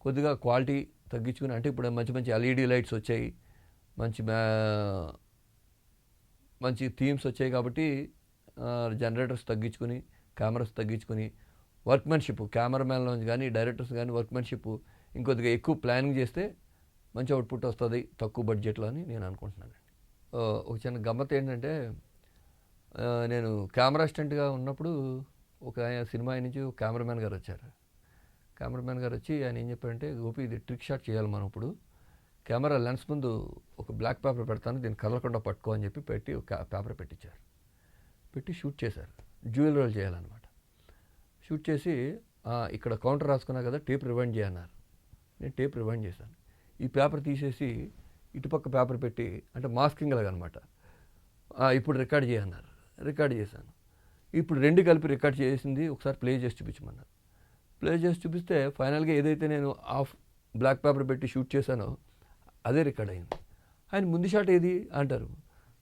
Speaker 1: కొద్దిగా క్వాలిటీ తగ్గించుకుని, అంటే ఇప్పుడు మంచి మంచి ఎల్ఈడి లైట్స్ వచ్చాయి, మంచి థీమ్స్ వచ్చాయి కాబట్టి జనరేటర్స్ తగ్గించుకుని, కెమెరాస్ తగ్గించుకుని, వర్క్మెన్షిప్ కెమెరామ్యాన్లో కానీ డైరెక్టర్స్ కానీ వర్క్మెన్షిప్ ఇంకొద్దిగా ఎక్కువ ప్లానింగ్ చేస్తే మంచి అవుట్పుట్ వస్తుంది తక్కువ బడ్జెట్లో అని నేను అనుకుంటున్నాను. ఒక చిన్న గమ్మత్ ఏంటంటే, నేను కెమెరా అసిస్టెంట్గా ఉన్నప్పుడు ఒక సినిమా నుంచి ఒక కెమెరామ్యాన్ గారు వచ్చారు. కెమెరామ్యాన్ గారు వచ్చి ఆయన ఏం చెప్పారంటే, గోపి ఇది ట్రిక్ షాట్ చేయాలి మనం, ఇప్పుడు కెమెరా లెన్స్ ముందు ఒక బ్లాక్ పేపర్ పెడతాను, దీన్ని కదలకుండా పట్టుకో అని చెప్పి పెట్టి ఒక పేపర్ పెట్టించారు. పెట్టి షూట్ చేశారు. డ్యూయల్ రోల్ చేయాలన్నమాట. షూట్ చేసి ఇక్కడ కౌంటర్ రాసుకున్నా కదా, టేప్ రివైండ్ చేయన్నారు. నేను టేప్ రివైండ్ చేశాను. ఈ పేపర్ తీసేసి ఇటుపక్క పేపర్ పెట్టి అంటే మాస్కింగ్ లాగా అనమాట. ఇప్పుడు రికార్డ్ చేయన్నారు. రికార్డ్ చేశాను. ఇప్పుడు 2 కలిపి రికార్డ్ చేసింది ఒకసారి ప్లే చేసి చూపించమన్నారు. ప్లే చేసి చూపిస్తే ఫైనల్గా ఏదైతే నేను ఆఫ్ బ్లాక్ పేపర్ పెట్టి షూట్ చేశానో అదే రికార్డ్ అయింది. ఆయన ముందు షాట్ ఏది అంటారు.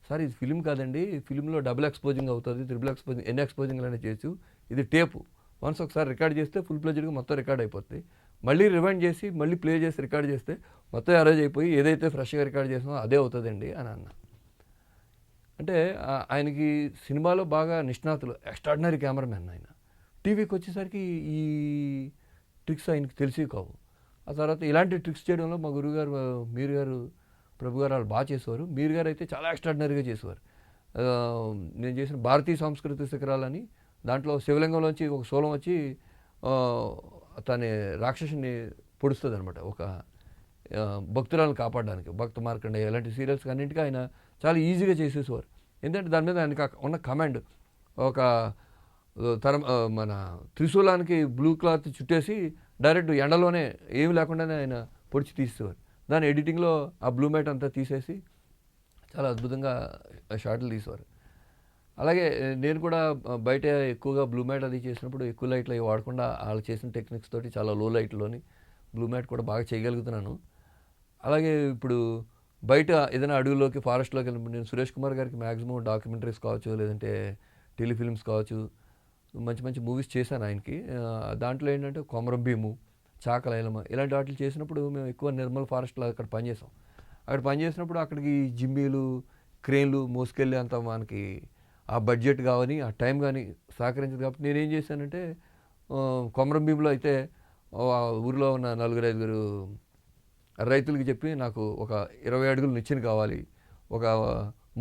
Speaker 1: సార్ ఇది ఫిలిం కాదండి, ఫిలింలో డబుల్ ఎక్స్పోజింగ్ అవుతుంది, త్రిబుల్ ఎక్స్పోజింగ్, ఎన్ని ఎక్స్పోజింగ్లు అనేది చేయొచ్చు, ఇది టేపు. వన్స్ ఒకసారి రికార్డ్ చేస్తే ఫుల్ ప్లెజ్డ్గా మొత్తం రికార్డ్ అయిపోతుంది. మళ్ళీ రివైండ్ చేసి మళ్ళీ ప్లే చేసి రికార్డ్ చేస్తే మొత్తం అరేంజ్ అయిపోయి ఏదైతే ఫ్రెష్గా రికార్డ్ చేసామో అదే అవుతుందండి అని అన్నా. అంటే ఆయనకి సినిమాలో బాగా నిష్ణాతులు, ఎక్స్ట్రాడినరీ కెమెరామెన్ ఆయన. టీవీకి వచ్చేసరికి ఈ ట్రిక్స్ ఆయనకి తెలిసి కావు. ఆ తర్వాత ఇలాంటి ట్రిక్స్ చేయడంలో మా గురువుగారు మీరు గారు, ప్రభు గారు వాళ్ళు బాగా చేసేవారు. మీరు గారు అయితే చాలా ఎక్స్ట్రాడినరీగా చేసేవారు. నేను చేసిన భారతీయ సంస్కృతి శిఖరాలని దాంట్లో శివలింగంలోంచి ఒక శూలం వచ్చి తన రాక్షసుని పొడుస్తుంది అనమాట, ఒక భక్తురాలను కాపాడడానికి. భక్త మార్కండేయ ఇలాంటి సీరియల్స్ అన్నింటికీ ఆయన చాలా ఈజీగా చేసేసేవారు. ఎందుకంటే దాని మీద ఆయనకి ఉన్న కమాండ్, ఒక మన త్రిశూలానికి బ్లూ క్లాత్ చుట్టేసి డైరెక్ట్ ఎండలోనే ఏమి లేకుండానే ఆయన పొడిచి తీసేవారు. దాని ఎడిటింగ్లో ఆ బ్లూ మ్యాట్ అంతా తీసేసి చాలా అద్భుతంగా షాట్లు తీసేవారు. అలాగే నేను కూడా బయట ఎక్కువగా బ్లూ మ్యాట్ అది చేసినప్పుడు ఎక్కువ లైట్లు అవి వాడకుండా వాళ్ళు చేసిన టెక్నిక్స్ తోటి చాలా లో లైట్లోని బ్లూ మ్యాట్ కూడా బాగా చేయగలుగుతున్నాను. అలాగే ఇప్పుడు బయట ఏదైనా అడవుల్లోకి, ఫారెస్ట్లోకి వెళ్ళినప్పుడు నేను సురేష్ కుమార్ గారికి మ్యాక్సిమం డాక్యుమెంటరీస్ కావచ్చు, లేదంటే టెలిఫిల్మ్స్ కావచ్చు, మంచి మంచి మూవీస్ చేశాను ఆయనకి. దాంట్లో ఏంటంటే కొమరం భీము, చాకలైలమ్మ ఇలాంటి వాటిని చేసినప్పుడు మేము ఎక్కువ నిర్మల్ ఫారెస్ట్లో అక్కడ పనిచేసాం. అక్కడ పనిచేసినప్పుడు అక్కడికి జిమ్మీలు, క్రేన్లు మోసుకెళ్ళి అంత మనకి ఆ బడ్జెట్ కావని, ఆ టైం కానీ సహకరించదు. కాబట్టి నేనేం చేశానంటే కొమరం భీములో అయితే ఊరిలో ఉన్న 4-5 రైతులకి చెప్పి నాకు ఒక 20 అడుగులు నిచ్చెన కావాలి, ఒక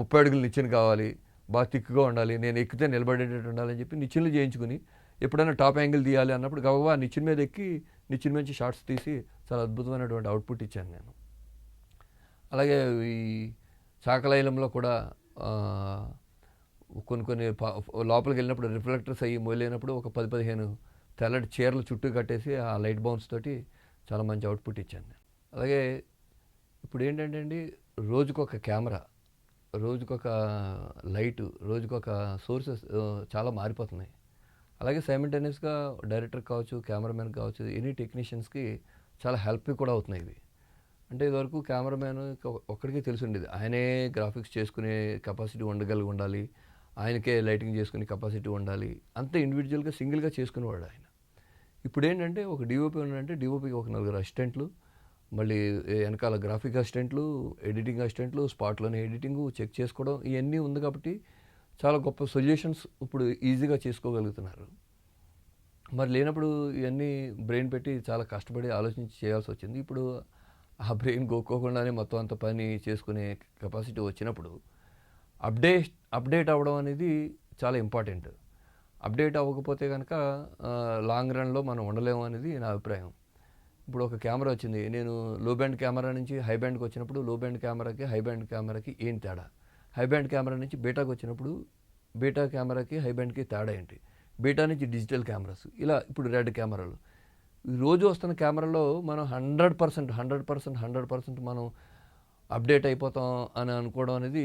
Speaker 1: 30 అడుగులు నిచ్చెన కావాలి, బాగా థిక్గా ఉండాలి, నేను ఎక్కితే నిలబడేటట్టు ఉండాలని చెప్పి నిచ్చెనలు చేయించుకుని ఎప్పుడైనా టాప్ యాంగిల్ తీయాలి అన్నప్పుడు గబగబా నిచ్చెన మీద ఎక్కి నిచ్చెన నుంచి షార్ట్స్ తీసి చాలా అద్భుతమైనటువంటి అవుట్పుట్ ఇచ్చాను నేను. అలాగే ఈ చాకలైలంలో కూడా కొన్ని లోపలికి వెళ్ళినప్పుడు రిఫ్లెక్టర్స్ అయ్యి మొదలైనప్పుడు ఒక 10-15 తెల్లటి చీరలు చుట్టూ కట్టేసి ఆ లైట్ బౌన్స్ తోటి చాలా మంచి అవుట్పుట్ ఇచ్చాను నేను. అలాగే ఇప్పుడు ఏంటంటే అండి, రోజుకొక కెమెరా, రోజుకొక లైటు, రోజుకొక సోర్సెస్ చాలా మారిపోతున్నాయి. అలాగే సైమల్టేనియస్గా డైరెక్టర్ కావచ్చు, కెమెరామెన్ కావచ్చు, ఎనీ టెక్నీషియన్స్కి చాలా హెల్ప్ కూడా అవుతున్నాయి ఇవి. అంటే ఇదివరకు కెమెరామెన్ ఒక్కడికే తెలిసి ఉండేది, ఆయనే గ్రాఫిక్స్ చేసుకునే కెపాసిటీ ఉండగలిగి ఉండాలి, ఆయనకే లైటింగ్ చేసుకునే కెపాసిటీ ఉండాలి, అంతే ఇండివిజువల్గా సింగిల్గా చేసుకునేవాడు ఆయన. ఇప్పుడు ఏంటంటే ఒక డిఓపి ఉన్నాడంటే డిఓపికి ఒక 4 అసిస్టెంట్లు, మళ్ళీ వెనకాల గ్రాఫిక్ అసిస్టెంట్లు, ఎడిటింగ్ అసిస్టెంట్లు, స్పాట్లోనే ఎడిటింగ్ చెక్ చేసుకోవడం, ఇవన్నీ ఉంది కాబట్టి చాలా గొప్ప సొల్యూషన్స్ ఇప్పుడు ఈజీగా చేసుకోగలుగుతున్నారు. మరి లేనప్పుడు ఇవన్నీ బ్రెయిన్ పెట్టి చాలా కష్టపడి ఆలోచించి చేయాల్సి వచ్చింది. ఇప్పుడు ఆ బ్రెయిన్ గోక్కోకుండానే మొత్తం అంత పని చేసుకునే కెపాసిటీ వచ్చినప్పుడు అప్డేట్ అవ్వడం అనేది చాలా ఇంపార్టెంట్. అప్డేట్ అవ్వకపోతే కనుక లాంగ్ రన్లో మనం ఉండలేము అనేది నా అభిప్రాయం. ఇప్పుడు ఒక కెమెరా వచ్చింది, నేను లో బ్యాండ్ కెమెరా నుంచి హై బ్యాండ్కి వచ్చినప్పుడు లో బ్యాండ్ కెమెరాకి హై బ్యాండ్ కెమెరాకి ఏం తేడా, హై బ్యాండ్ కెమెరా నుంచి బీటాకి వచ్చినప్పుడు బీటా కెమెరాకి హై బ్యాండ్కి తేడా ఏంటి, బీటా నుంచి డిజిటల్ కెమెరాస్, ఇలా ఇప్పుడు రెడ్ కెమెరాలు. రోజు వస్తున్న కెమెరాలో మనం 100% మనం అప్డేట్ అయిపోతాం అని అనుకోవడం అనేది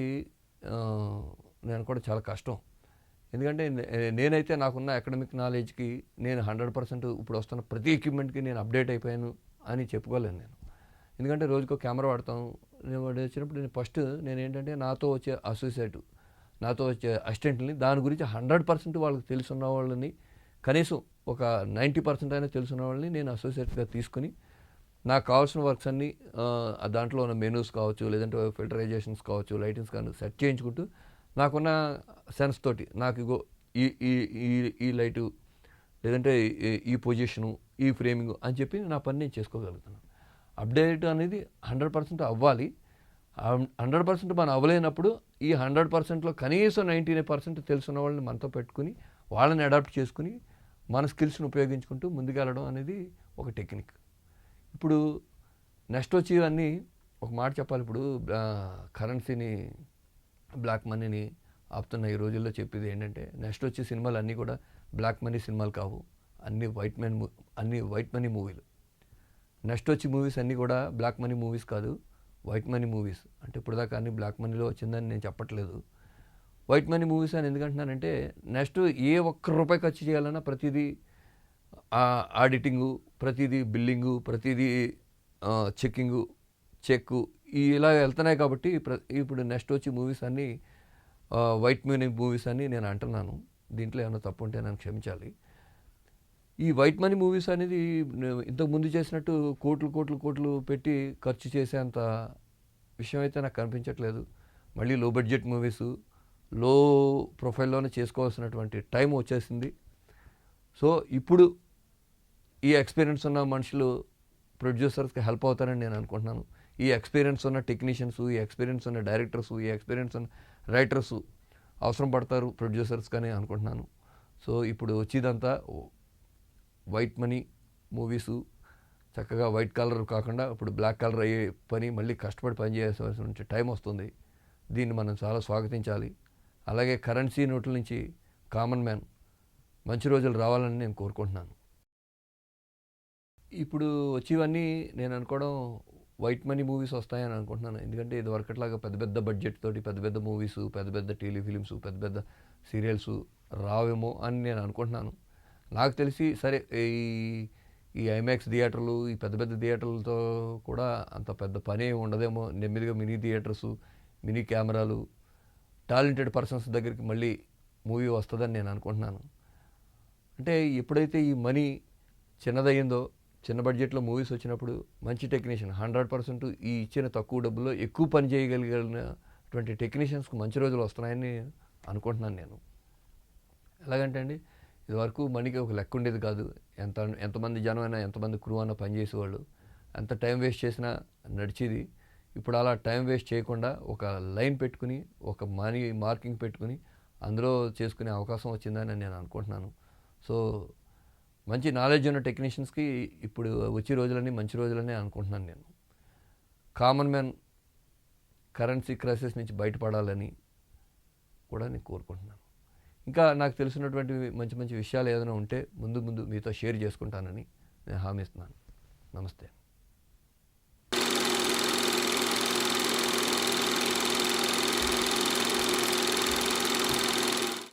Speaker 1: నేను కూడా చాలా కష్టం. ఎందుకంటే నేనైతే నాకున్న అకాడమిక్ నాలెడ్జ్కి నేను 100% ఇప్పుడు వస్తున్న ప్రతి ఎక్విప్మెంట్కి నేను అప్డేట్ అయిపోయాను అని చెప్పుకోలేను నేను. ఎందుకంటే రోజుకో కెమెరా వాడతాం. నేను వచ్చినప్పుడు నేను ఏంటంటే నాతో వచ్చే అసోసియేట్, నాతో వచ్చే అసిస్టెంట్ని దాని గురించి 100% వాళ్ళకి తెలుసున్న వాళ్ళని, కనీసం ఒక 90% అయినా తెలుసున్న వాళ్ళని నేను అసోసియేట్గా తీసుకుని నాకు కావాల్సిన వర్క్స్ అన్నీ దాంట్లో ఉన్న మెనూస్ కావచ్చు, లేదంటే ఫిల్టరైజేషన్స్ కావచ్చు, లైటింగ్స్ కానీ సెట్ చేయించుకుంటూ నాకున్న సెన్స్ తోటి నాకు ఇగో ఈ ఈ ఈ ఈ లైటు, లేదంటే ఈ పొజిషను, ఈ ఫ్రేమింగ్ అని చెప్పి నా పని నేను చేసుకోగలుగుతాను. అప్డేట్ అనేది 100% అవ్వాలి. 100% మనం అవ్వలేనప్పుడు ఈ 100%లో కనీసం 99% తెలుసున్న వాళ్ళని మనతో పెట్టుకుని వాళ్ళని అడాప్ట్ చేసుకుని మన స్కిల్స్ని ఉపయోగించుకుంటూ ముందుకెళ్ళడం అనేది ఒక టెక్నిక్. ఇప్పుడు నెక్స్ట్ వచ్చేవన్నీ ఒక మాట చెప్పాలి, ఇప్పుడు కరెన్సీని, బ్లాక్ మనీని ఆపుతున్న ఈ రోజుల్లో చెప్పేది ఏంటంటే, నెక్స్ట్ వచ్చే సినిమాలు అన్నీ కూడా బ్లాక్ మనీ సినిమాలు కావు, అన్నీ వైట్ మనీ మూవీలు. నెక్స్ట్ వచ్చే మూవీస్ అన్నీ కూడా బ్లాక్ మనీ మూవీస్ కాదు, వైట్ మనీ మూవీస్ అంటే ఇప్పుడు దాకా అన్ని బ్లాక్ మనీలో వచ్చిందని నేను చెప్పట్లేదు. వైట్ మనీ మూవీస్ అని ఎందుకంటున్నానంటే నెక్స్ట్ ఏ ఒక్క రూపాయి ఖర్చు చేయాలన్నా ప్రతిదీ ఆడిటింగు, ప్రతిదీ బిల్లింగు, ప్రతిదీ చెక్కింగు, చెక్కు ఇలా వెళ్తున్నాయి కాబట్టి ఇప్పుడు నెక్స్ట్ వచ్చి మూవీస్ అన్నీ వైట్ మనీ మూవీస్ అని నేను అంటున్నాను. దీంట్లో ఏమైనా తప్పు ఉంటే నన్ను క్షమించాలి. ఈ వైట్ మనీ మూవీస్ అనేది ఇంతకు ముందు చేసినట్టు కోట్లు కోట్లు కోట్లు పెట్టి ఖర్చు చేసేంత విషయం అయితే నాకు కనిపించట్లేదు. మళ్ళీ లో బడ్జెట్ మూవీస్ లో ప్రొఫైల్లోనే చేసుకోవాల్సినటువంటి టైం వచ్చేసింది. సో ఇప్పుడు ఈ ఎక్స్పీరియన్స్ ఉన్న మనుషులు ప్రొడ్యూసర్స్కి హెల్ప్ అవుతారని నేను అనుకుంటున్నాను. ఈ ఎక్స్పీరియన్స్ ఉన్న టెక్నీషియన్స్, ఈ ఎక్స్పీరియన్స్ ఉన్న డైరెక్టర్స్, ఈ ఎక్స్పీరియన్స్ ఉన్న రైటర్స్ అవసరం పడతారు ప్రొడ్యూసర్స్ కానీ అనుకుంటున్నాను. సో ఇప్పుడు వచ్చేదంతా వైట్ మనీ మూవీసు, చక్కగా వైట్ కలర్ కాకుండా ఇప్పుడు బ్లాక్ కలర్ అయ్యే పని మళ్ళీ కష్టపడి పనిచేయాల్సిన టైం వస్తుంది. దీన్ని మనం చాలా స్వాగతించాలి. అలాగే కరెన్సీ నోట్ల నుంచి కామన్ మ్యాన్ మంచి రోజులు రావాలని నేను కోరుకుంటున్నాను. ఇప్పుడు వచ్చేవన్నీ నేను అనుకోవడం వైట్ మనీ మూవీస్ వస్తాయని అనుకుంటున్నాను. ఎందుకంటే ఇది వరకట్లాగా పెద్ద పెద్ద బడ్జెట్ తోటి పెద్ద పెద్ద మూవీసు, పెద్ద పెద్ద టెలిఫిలిమ్స్, పెద్ద పెద్ద సీరియల్స్ రావేమో అని నేను అనుకుంటున్నాను. నాకు తెలిసి సరే ఈ ఐమాక్స్ థియేటర్లు, ఈ పెద్ద పెద్ద థియేటర్లతో కూడా అంత పెద్ద పని ఉండదేమో. నెమ్మదిగా మినీ థియేటర్సు, మినీ కెమెరాలు, టాలెంటెడ్ పర్సన్స్ దగ్గరికి మళ్ళీ మూవీ వస్తుందని నేను అనుకుంటున్నాను. అంటే ఎప్పుడైతే ఈ మనీ చిన్నదయ్యిందో, చిన్న బడ్జెట్లో మూవీస్ వచ్చినప్పుడు మంచి టెక్నీషియన్ 100% ఈ ఇచ్చిన తక్కువ డబ్బుల్లో ఎక్కువ పని చేయగలిగినటువంటి టెక్నీషియన్స్కి మంచి రోజులు వస్తున్నాయని అనుకుంటున్నాను నేను. ఎలాగంటే అండి, ఇదివరకు మనీకి ఒక లెక్క ఉండేది కాదు. ఎంతమంది జనం అయినా, ఎంతమంది క్రూ అయినా పనిచేసేవాళ్ళు, ఎంత టైం వేస్ట్ చేసినా నడిచేది. ఇప్పుడు అలా టైం వేస్ట్ చేయకుండా ఒక లైన్ పెట్టుకుని, ఒక మనీ మార్కింగ్ పెట్టుకుని అందులో చేసుకునే అవకాశం వచ్చిందని నేను అనుకుంటున్నాను. సో మంచి నాలెడ్జ్ ఉన్న టెక్నీషియన్స్కి ఇప్పుడు వచ్చే రోజులన్నీ మంచి రోజులని అనుకుంటున్నాను నేను. కామన్ మ్యాన్ కరెన్సీ క్రైసిస్ నుంచి బయటపడాలని కూడా నేను కోరుకుంటున్నాను. ఇంకా నాకు తెలిసినటువంటి మంచి మంచి విషయాలు ఏదైనా ఉంటే ముందు మీతో షేర్ చేసుకుంటానని నేను హామీ ఇస్తున్నాను. నమస్తే.